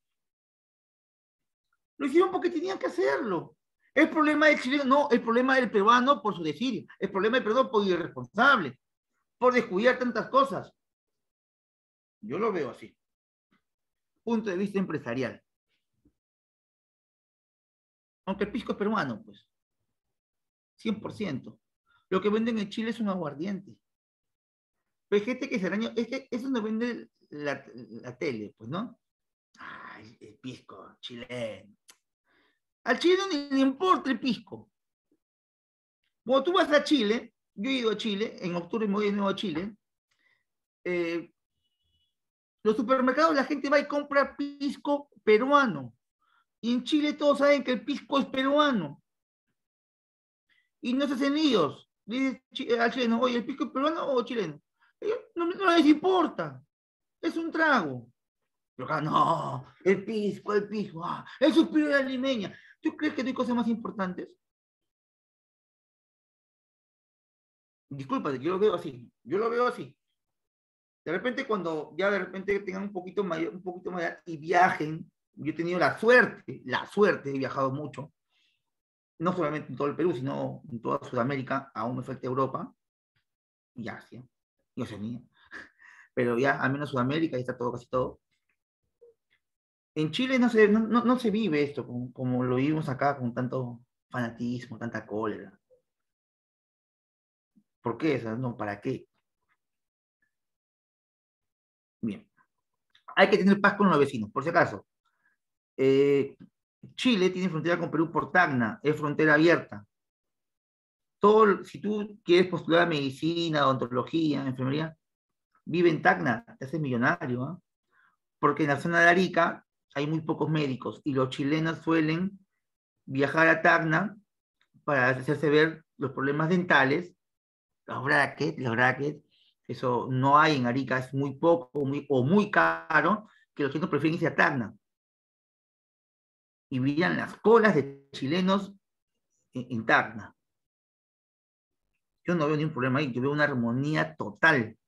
Lo hicieron porque tenían que hacerlo. ¿El problema del chileno? No, el problema del peruano por su desidia. El problema del peruano por irresponsable, por descuidar tantas cosas. Yo lo veo así. Punto de vista empresarial. Aunque el pisco es peruano, pues. 100%. Lo que venden en Chile es un aguardiente. Pero hay gente que se araña, es que eso no vende la tele, pues, ¿no? Ay, el pisco chileno. Al chileno ni le importa el pisco. Cuando tú vas a Chile, yo he ido a Chile, en octubre me voy de nuevo a Chile, los supermercados la gente va y compra pisco peruano. Y en Chile todos saben que el pisco es peruano. Y no se hacen líos. Le dice al chileno, oye, ¿el pisco es peruano o chileno? Ellos no les importa. Es un trago. Pero acá, no, el pisco, el suspiro de la limeña. ¿Tú crees que no hay cosas más importantes? Disculpa, yo lo veo así. Yo lo veo así. De repente, cuando ya de repente tengan un poquito más y viajen, yo he tenido la suerte, he viajado mucho, no solamente en todo el Perú, sino en toda Sudamérica, aún me falta Europa y Asia y Oceanía. Pero ya, al menos Sudamérica, ya está todo, casi todo. En Chile no se vive esto como lo vivimos acá, con tanto fanatismo, tanta cólera. ¿Por qué? O sea, no, ¿para qué? Bien. Hay que tener paz con los vecinos, por si acaso. Eh, Chile tiene frontera con Perú por Tacna, es frontera abierta. Si tú quieres postular a medicina, odontología, enfermería, vive en Tacna, te haces millonario, ¿eh? Porque en la zona de Arica hay muy pocos médicos y los chilenos suelen viajar a Tacna para hacerse ver los problemas dentales, los brackets, eso no hay en Arica, es muy poco o muy caro, que los chilenos prefieren irse a Tacna. Y veían las colas de chilenos en Tacna. Yo no veo ningún problema ahí, yo veo una armonía total.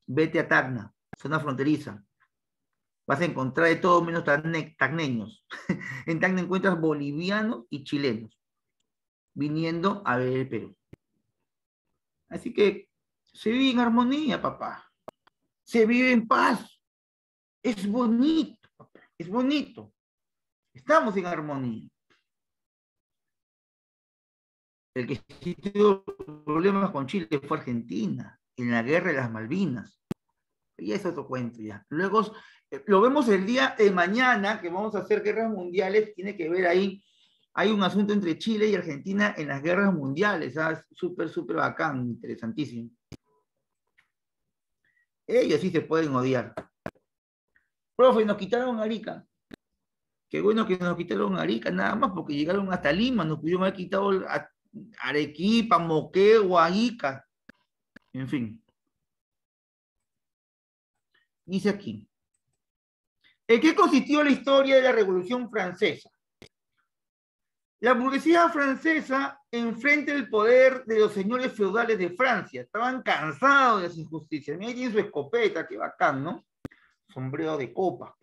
Vete a Tacna, zona fronteriza. Vas a encontrar de todo menos tacneños. En Tacna encuentras bolivianos y chilenos viniendo a ver el Perú. Así que se vive en armonía, papá. Se vive en paz. Es bonito, papá. Es bonito. Estamos en armonía. El que sí tuvo problemas con Chile fue Argentina, en la guerra de las Malvinas. Y eso es otro cuento ya. Luego lo vemos el día de mañana, que vamos a hacer guerras mundiales, tiene que ver ahí, hay un asunto entre Chile y Argentina en las guerras mundiales, ¿sabes? Súper, súper bacán, interesantísimo. Ellos sí se pueden odiar. Profe, nos quitaron Arica. Qué bueno que nos quitaron Arica, nada más, porque llegaron hasta Lima, nos pudieron haber quitado Arequipa, Moquegua, Ica, en fin. Dice aquí, ¿en qué consistió la historia de la Revolución Francesa? La burguesía francesa enfrenta el poder de los señores feudales de Francia. Estaban cansados de las injusticias. Mira, tiene su escopeta, qué bacán, ¿no? Sombrero de copa.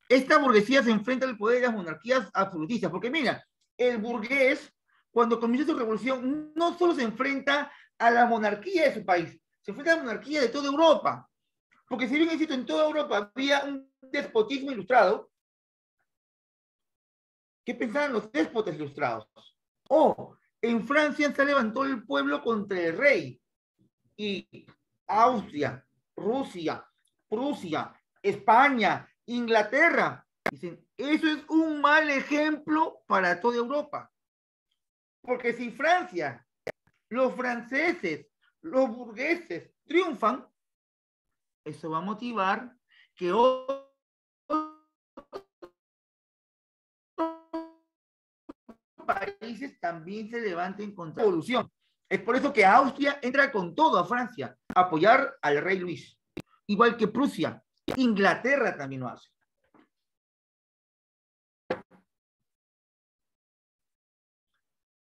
Esta burguesía se enfrenta al poder de las monarquías absolutistas, porque mira, el burgués, cuando comienza su revolución, no solo se enfrenta a la monarquía de su país, se enfrenta a la monarquía de toda Europa. Porque si bien es cierto, en toda Europa había un despotismo ilustrado, ¿qué pensaban los déspotas ilustrados? En Francia se levantó el pueblo contra el rey. Y Austria, Rusia, Prusia, España, Inglaterra, dicen, eso es un mal ejemplo para toda Europa. Porque si Francia, los franceses, los burgueses triunfan, eso va a motivar que otros países también se levanten contra la revolución. Es por eso que Austria entra con todo a Francia a apoyar al rey Luis. Igual que Prusia. Inglaterra también lo hace.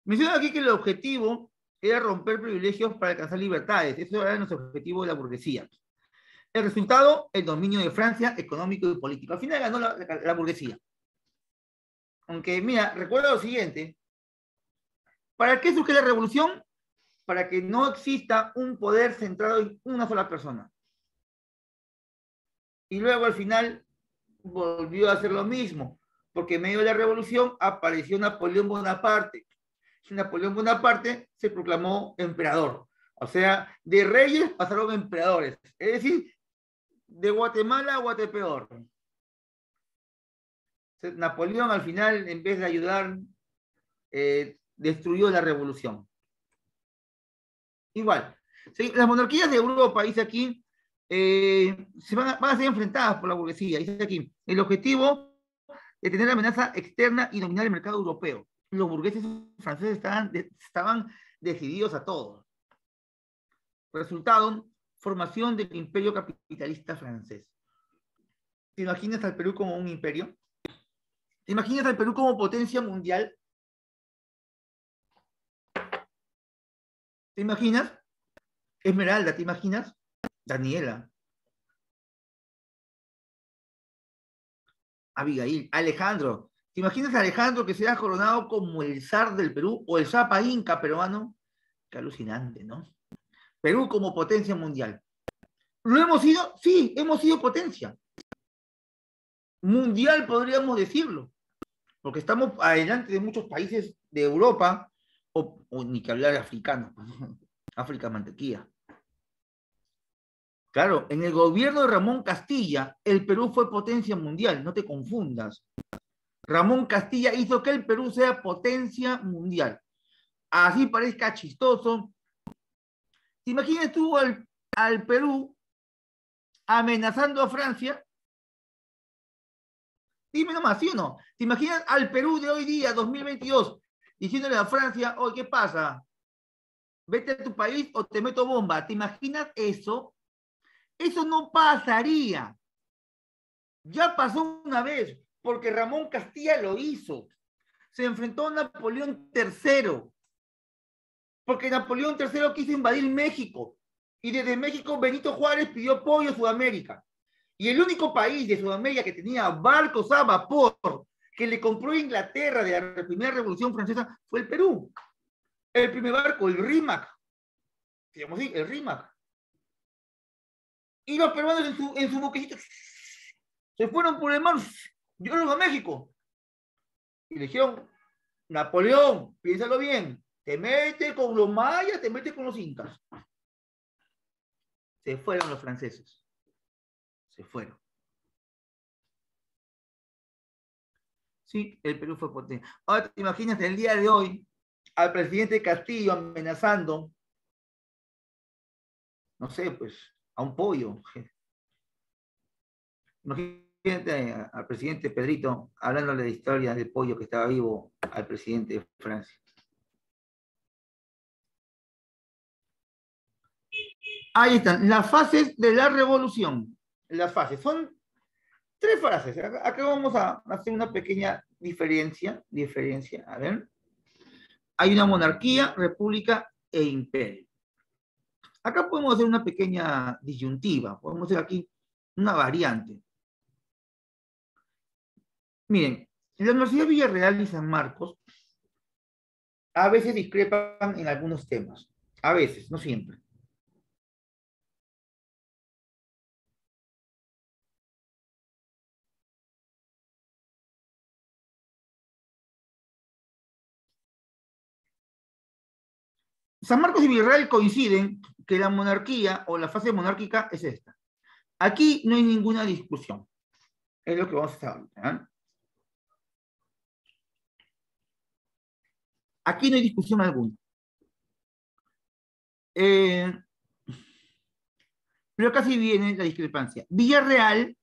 Menciona aquí que el objetivo era romper privilegios para alcanzar libertades. Eso era nuestro objetivo de la burguesía. El resultado, el dominio de Francia económico y político. Al final ganó la burguesía. Aunque, mira, recuerda lo siguiente, ¿Para qué surge la revolución? Para que no exista un poder centrado en una sola persona. Y luego al final volvió a hacer lo mismo, porque en medio de la revolución apareció Napoleón Bonaparte. Y Napoleón Bonaparte se proclamó emperador. O sea, de reyes pasaron a emperadores. Es decir, de Guatemala a Guatepeor. Napoleón al final, en vez de ayudar, destruyó la revolución. Igual, ¿sí? Las monarquías de Europa, dice aquí, van a ser enfrentadas por la burguesía. Dice aquí, el objetivo de tener amenaza externa y dominar el mercado europeo. Los burgueses franceses estaban decididos a todo. Resultado, formación del imperio capitalista francés. ¿Te imaginas al Perú como un imperio? ¿Te imaginas al Perú como potencia mundial? ¿Te imaginas? Esmeralda, ¿te imaginas? Daniela, Abigail, Alejandro. ¿Te imaginas a Alejandro que sea coronado como el zar del Perú o el zapa inca peruano? Qué alucinante, ¿no? Perú como potencia mundial. ¿Lo hemos sido? Sí, hemos sido potencia. Mundial podríamos decirlo, porque estamos adelante de muchos países de Europa, o ni que hablar de africanos, África mantequilla. Claro, en el gobierno de Ramón Castilla, el Perú fue potencia mundial, no te confundas. Ramón Castilla hizo que el Perú sea potencia mundial. Así parezca chistoso. ¿Te imaginas tú al Perú amenazando a Francia? Dime nomás, ¿sí o no? ¿Te imaginas al Perú de hoy día, 2022, diciéndole a Francia, oye, ¿qué pasa? Vete a tu país o te meto bomba. ¿Te imaginas eso? Eso no pasaría. Ya pasó una vez, porque Ramón Castilla lo hizo. Se enfrentó a Napoleón III, porque Napoleón III quiso invadir México, y desde México Benito Juárez pidió apoyo a Sudamérica. Y el único país de Sudamérica que tenía barcos a vapor que le compró Inglaterra de la primera revolución francesa fue el Perú. El primer barco, el Rímac, digamos así, el Rímac. Y los peruanos en su buquecito se fueron por el mar, llegaron a México. Y le dijeron, Napoleón, piénsalo bien, te metes con los mayas, te metes con los incas. Se fueron los franceses. Se fueron. Sí, el Perú fue potente. Ahora te imaginas el día de hoy al presidente Castillo amenazando, no sé, pues, a un pollo. Imagínate al presidente Pedrito hablándole de historias de pollo que estaba vivo al presidente de Francia. Ahí están, las fases de la revolución. Las fases. Son tres fases. Acá vamos a hacer una pequeña diferencia. A ver. Hay una monarquía, república e imperio. Acá podemos hacer una pequeña disyuntiva. Podemos hacer aquí una variante. Miren, la Universidad Villarreal y San Marcos a veces discrepan en algunos temas. A veces, no siempre. San Marcos y Villarreal coinciden que la monarquía o la fase monárquica es esta. Aquí no hay ninguna discusión. Es lo que vamos a hacer ahorita. ¿Eh? Aquí no hay discusión alguna. Eh, pero casi viene la discrepancia. Villarreal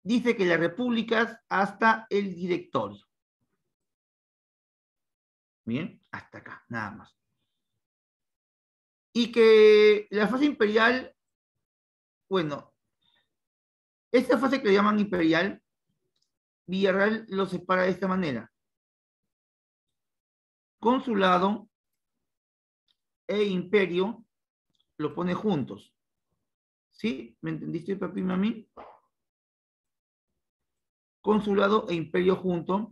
dice que las repúblicas hasta el directorio. Bien, hasta acá, nada más. Y que la fase imperial, bueno, esta fase que le llaman imperial, Villarreal lo separa de esta manera. Consulado e imperio lo pone juntos. ¿Sí? ¿Me entendiste, papi y mami? Consulado e imperio juntos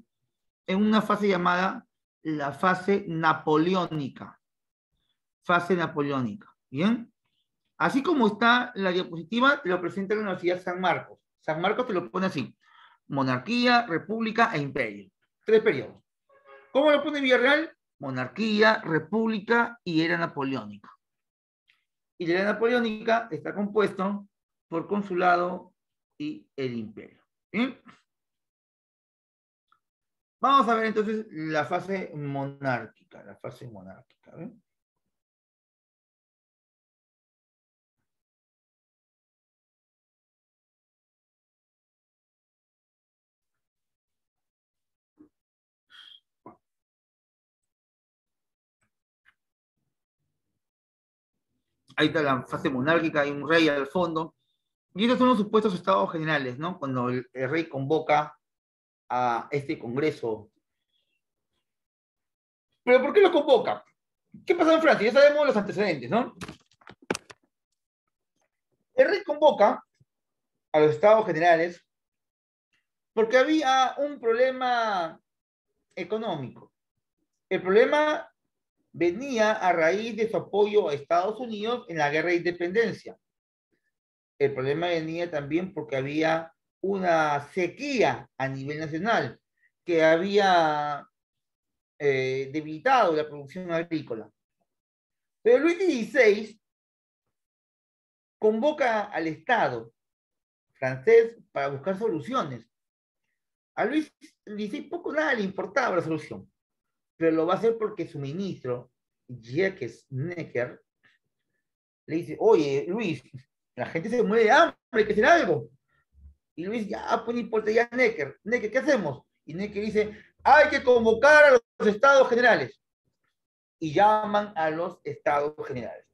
en una fase llamada la fase napoleónica. Fase napoleónica. ¿Bien? Así como está la diapositiva, te lo presenta la Universidad San Marcos. San Marcos te lo pone así: monarquía, república e imperio. 3 periodos. ¿Cómo lo pone Villarreal? Monarquía, república y era napoleónica. Y la era napoleónica está compuesto por consulado y el imperio. ¿Bien? Vamos a ver entonces la fase monárquica. La fase monárquica. ¿Ven? Ahí está la fase monárquica, hay un rey al fondo. Y estos son los supuestos estados generales, ¿no? Cuando el rey convoca a este congreso. ¿Pero por qué lo convoca? ¿Qué pasa en Francia? Ya sabemos los antecedentes, ¿no? El rey convoca a los estados generales porque había un problema económico. El problema venía a raíz de su apoyo a Estados Unidos en la guerra de independencia. El problema venía también porque había una sequía a nivel nacional que había debilitado la producción agrícola. Pero Luis XVI convoca al Estado francés para buscar soluciones. A Luis XVI poco nada le importaba la solución, pero lo va a hacer porque su ministro, Jacques Necker, le dice: oye, Luis, la gente se muere de hambre, hay que hacer algo. Y Luis, ya, pues no importa, ya Necker, ¿qué hacemos? Y Necker dice: hay que convocar a los estados generales. Y llaman a los estados generales.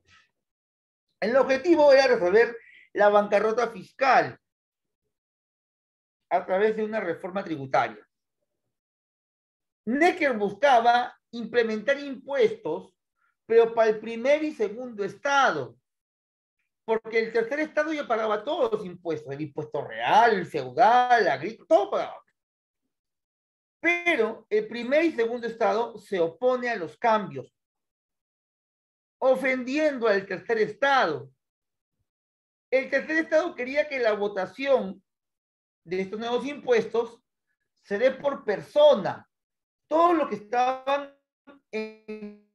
El objetivo era resolver la bancarrota fiscal a través de una reforma tributaria. Necker buscaba implementar impuestos, pero para el primer y segundo estado, porque el tercer estado ya pagaba todos los impuestos, el impuesto real, el feudal, el agrícola, todo pagaba. Pero el primer y segundo estado se opone a los cambios, ofendiendo al tercer estado. El tercer estado quería que la votación de estos nuevos impuestos se dé por persona. Todos los que estaban en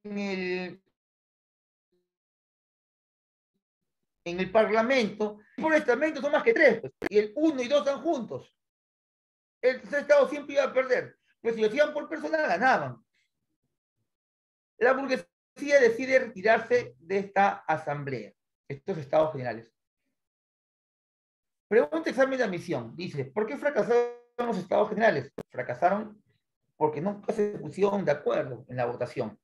el Parlamento, por estamento son más que 3, pues, y el 1 y 2 están juntos. El tercer estado siempre iba a perder, pues si lo hacían por persona ganaban. La burguesía decide retirarse de esta asamblea, estos estados generales. Pregunta examen de admisión. Dice: ¿por qué fracasaron los estados generales? Fracasaron porque nunca se pusieron de acuerdo en la votación.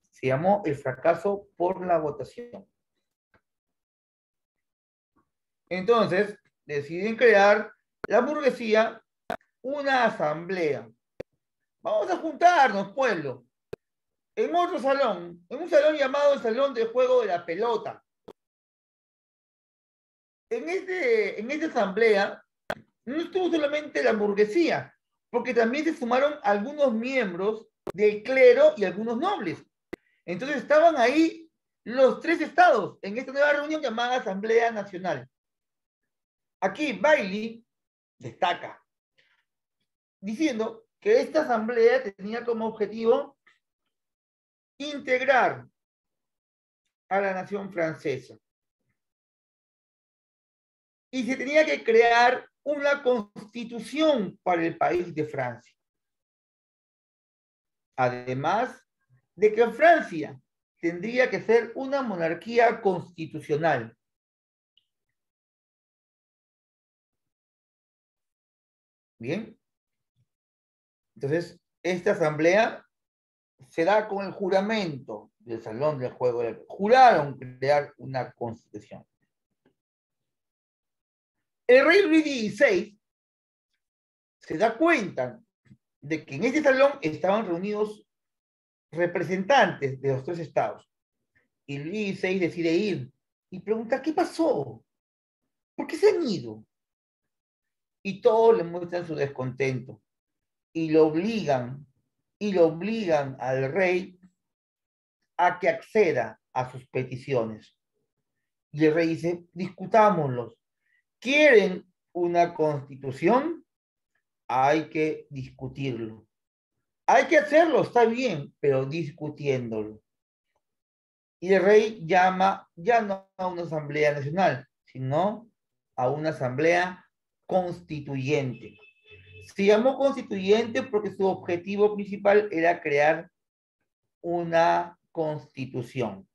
Se llamó el fracaso por la votación. Entonces, deciden crear la burguesía una asamblea. Vamos a juntarnos, pueblo, en otro salón, en un salón llamado el Salón de Juego de la Pelota. En esta asamblea no estuvo solamente la burguesía, porque también se sumaron algunos miembros del clero y algunos nobles. Entonces estaban ahí los 3 estados en esta nueva reunión llamada Asamblea Nacional. Aquí Bailey destaca, diciendo que esta asamblea tenía como objetivo integrar a la nación francesa. Y se tenía que crear una constitución para el país de Francia. Además de que Francia tendría que ser una monarquía constitucional. Bien. Entonces, esta asamblea se da con el juramento del Salón del Juego. Juraron crear una constitución. El rey Luis XVI se da cuenta de que en este salón estaban reunidos representantes de los 3 estados. Y Luis XVI decide ir y pregunta: ¿qué pasó? ¿Por qué se han ido? Y todos le muestran su descontento y lo obligan y lo obligan al rey a que acceda a sus peticiones. Y el rey dice, discutámoslos. ¿Quieren una constitución? Hay que discutirlo. Hay que hacerlo, está bien, pero discutiéndolo. Y el rey llama ya no a una asamblea nacional, sino a una asamblea constituyente. Se llamó constituyente porque su objetivo principal era crear una constitución.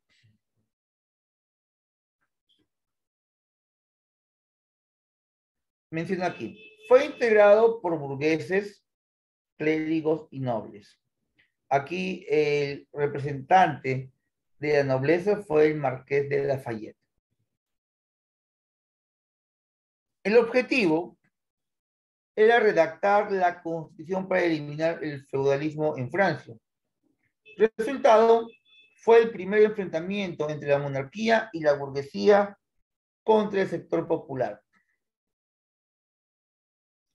Menciono aquí, fue integrado por burgueses, clérigos y nobles. Aquí el representante de la nobleza fue el marqués de Lafayette. El objetivo era redactar la constitución para eliminar el feudalismo en Francia. El resultado fue el primer enfrentamiento entre la monarquía y la burguesía contra el sector popular.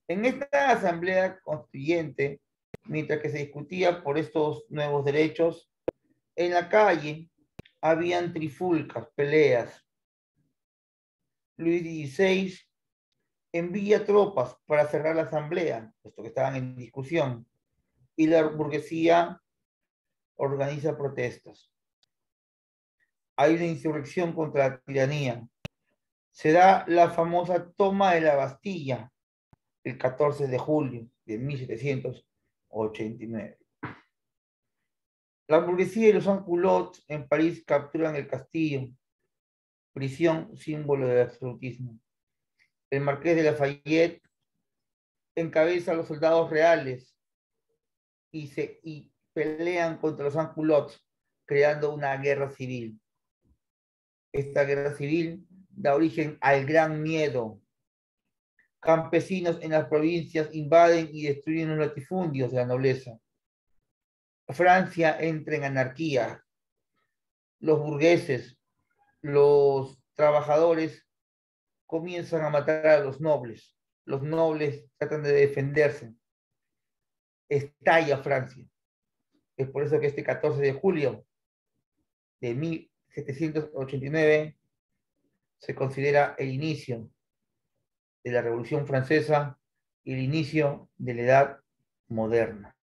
En esta asamblea constituyente, mientras que se discutía por estos nuevos derechos, en la calle habían trifulcas, peleas. Luis XVI envía tropas para cerrar la asamblea, puesto que estaban en discusión, y la burguesía organiza protestas. Hay una insurrección contra la tiranía. Se da la famosa toma de la Bastilla el 14 de julio de 1789. La burguesía y los sans-culottes en París capturan el castillo, prisión símbolo del absolutismo. El marqués de Lafayette encabeza a los soldados reales y pelean contra los sans-culottes, creando una guerra civil. Esta guerra civil da origen al Gran Miedo. Campesinos en las provincias invaden y destruyen los latifundios de la nobleza. Francia entra en anarquía. Los burgueses, los trabajadores comienzan a matar a los nobles. Los nobles tratan de defenderse. Estalla Francia. Es por eso que este 14 de julio de 1789 se considera el inicio de la Revolución Francesa y el inicio de la Edad Moderna.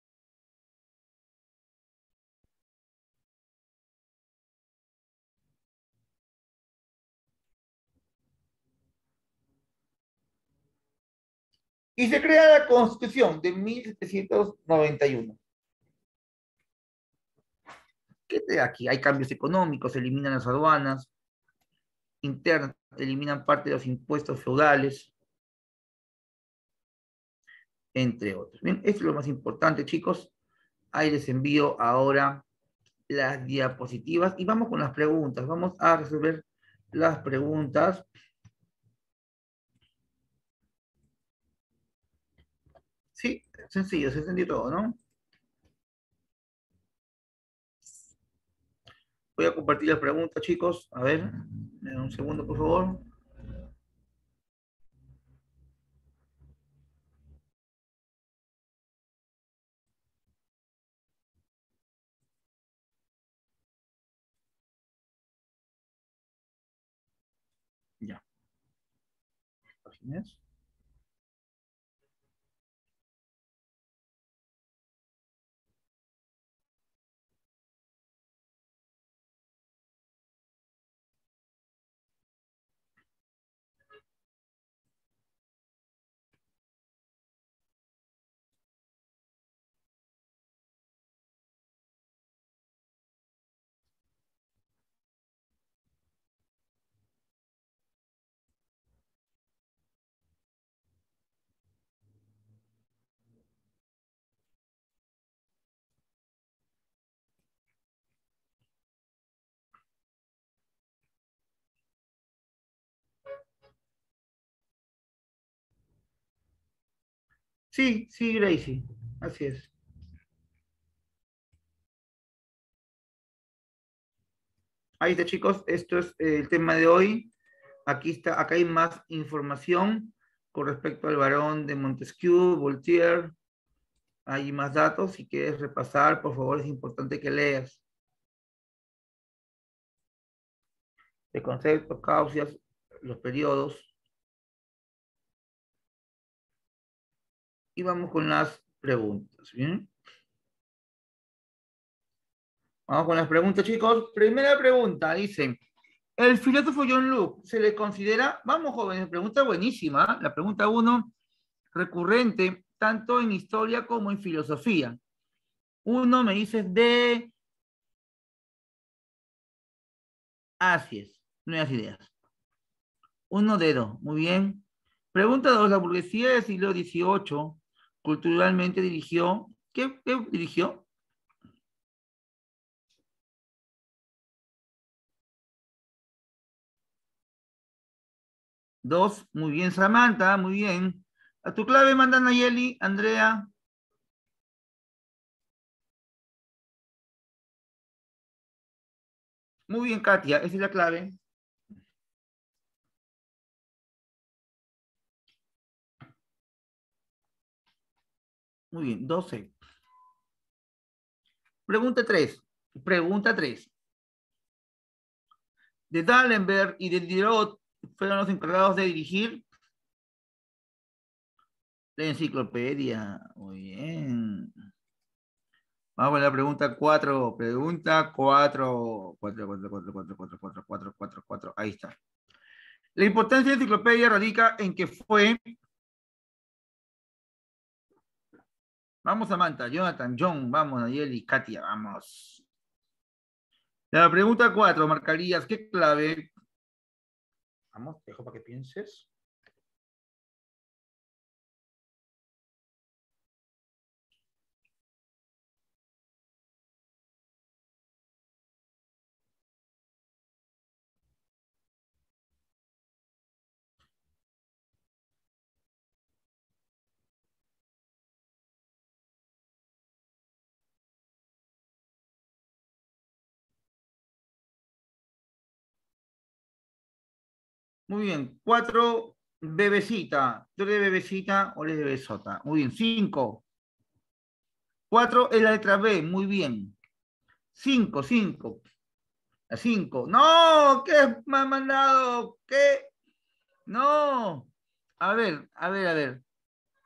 Y se crea la Constitución de 1791. ¿Qué te da aquí? Hay cambios económicos, se eliminan las aduanas internas, eliminan parte de los impuestos feudales, entre otros. Bien, esto es lo más importante, chicos. Ahí les envío ahora las diapositivas y vamos con las preguntas. Vamos a resolver las preguntas. Sí, sencillo, se entendió todo, ¿no? Voy a compartir las preguntas, chicos. A ver, me dan un segundo, por favor. Ya. Páginas. Sí, sí, Gracie. Así es. Ahí está, chicos. Esto es el tema de hoy. Aquí está, acá hay más información con respecto al Barón de Montesquieu, Voltaire, Hay más datos. Si quieres repasar, por favor, es importante que leas. El concepto, causas, los periodos. Y vamos con las preguntas. ¿Bien? Vamos con las preguntas, chicos. Primera pregunta, dice, ¿el filósofo John Locke se le considera, vamos jóvenes, pregunta buenísima, la pregunta uno, recurrente, tanto en historia como en filosofía? Uno me dice de, así es, nuevas ideas. Uno de dos, muy bien. Pregunta dos, la burguesía del siglo XVIII culturalmente dirigió, ¿qué dirigió? Dos, muy bien, Samantha, muy bien. A tu clave manda Nayeli, Andrea. Muy bien, Katia, esa es la clave. Muy bien, 12. Pregunta 3. Pregunta 3. De D'Alembert y de Diderot fueron los encargados de dirigir la enciclopedia. Muy bien. Vamos a la pregunta 4. Pregunta 4. 4, 4, 4, 4, 4, 4, 4, 4, 4. Ahí está. La importancia de la enciclopedia radica en que fue. Vamos, Samantha, Jonathan, John, vamos, Nayeli, Katia, vamos. La pregunta 4, marcarías, ¿qué clave? Vamos, te dejo para que pienses. Muy bien, 4, bebecita. 3, bebecita o de bebesota. Muy bien, 5. 4 es la letra B, muy bien. 5, 5. La 5. No, ¿qué me ha mandado? ¿Qué? No. A ver.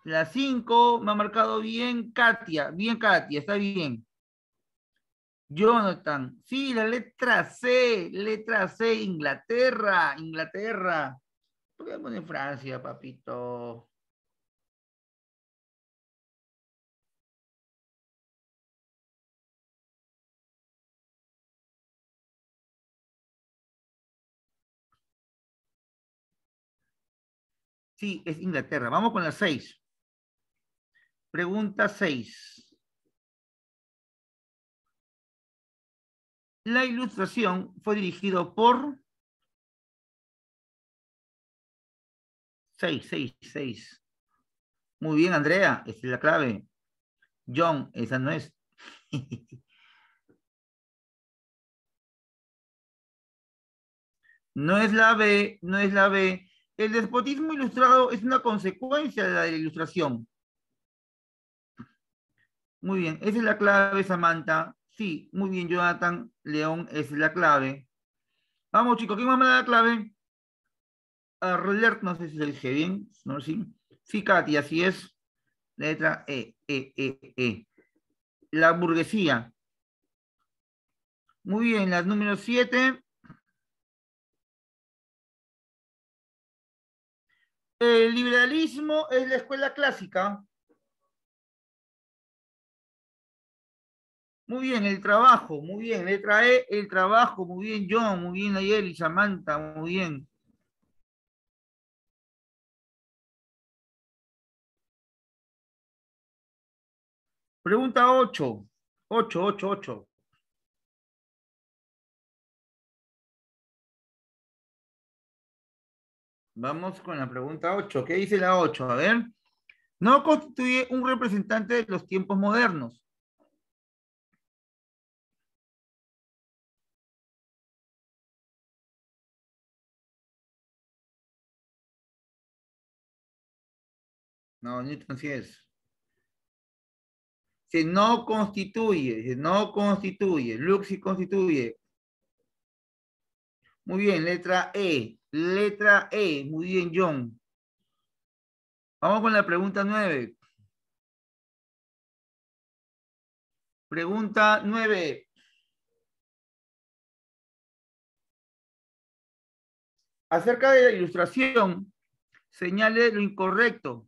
La 5 me ha marcado bien Katia. Bien, Katia, está bien. Jonathan. Sí, la letra C. Letra C, Inglaterra. Inglaterra. ¿Por qué poner Francia, papito? Sí, es Inglaterra. Vamos con la 6. Pregunta 6. La ilustración fue dirigido por 6, 6, 6. Muy bien, Andrea, esa es la clave. John, esa no es. No es la B, no es la B. El despotismo ilustrado es una consecuencia de la ilustración. Muy bien, esa es la clave, Samantha. Sí, muy bien, Jonathan León, esa es la clave. Vamos, chicos, ¿quién más me da la clave? Arler, no sé si lo dije bien, no, sí. Sí, Katy, así es. Letra E. La burguesía. Muy bien, la número 7. El liberalismo es la escuela clásica. Muy bien, el trabajo, muy bien. Letra E, el trabajo, muy bien, John, muy bien, Nayeli, Samantha, muy bien. Pregunta 8. 8, 8, 8. Vamos con la pregunta 8. ¿Qué dice la 8? A ver. No constituye un representante de los tiempos modernos. No, Newton sí es. Se no constituye, se no constituye. Lux sí constituye. Muy bien, letra E. Letra E. Muy bien, John. Vamos con la pregunta 9. Pregunta 9. Acerca de la ilustración, señale lo incorrecto.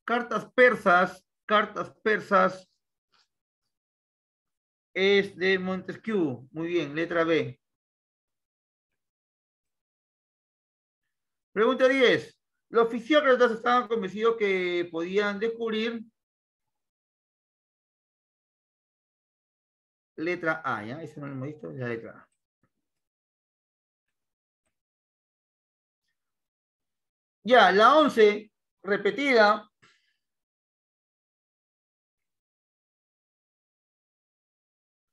Cartas persas es de Montesquieu. Muy bien, letra B. Pregunta 10. Los fisiócratas estaban convencidos que podían descubrir letra A, ¿ya? Ese no lo hemos visto, la letra A. Ya, la 11, repetida.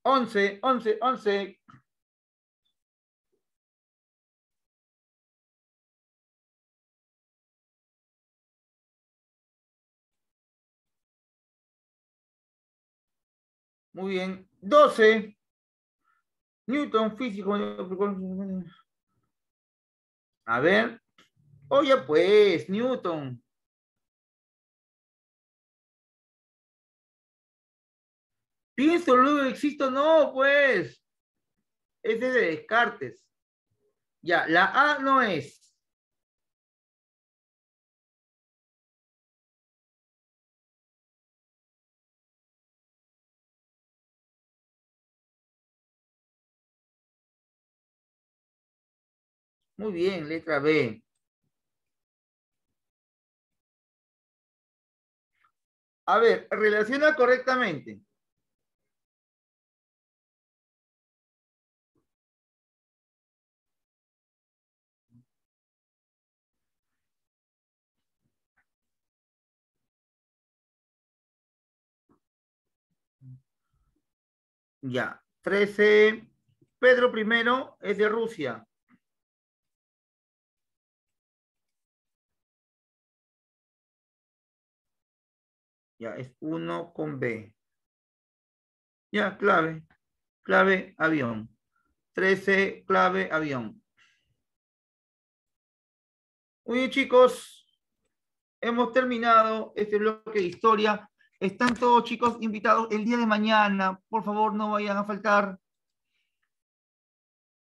11, 11, 11. Muy bien. 12. Newton, físico. A ver. Oye, pues, Newton. Pienso, luego existo, no, pues. Ese es de Descartes. Ya, la A no es. Muy bien, letra B. A ver, relaciona correctamente. Ya. 13. Pedro I es de Rusia. Ya, es 1 con B. Ya, clave. Clave, avión. 13, clave, avión. Muy bien, chicos. Hemos terminado este bloque de historia. Están todos, chicos, invitados el día de mañana. Por favor, no vayan a faltar.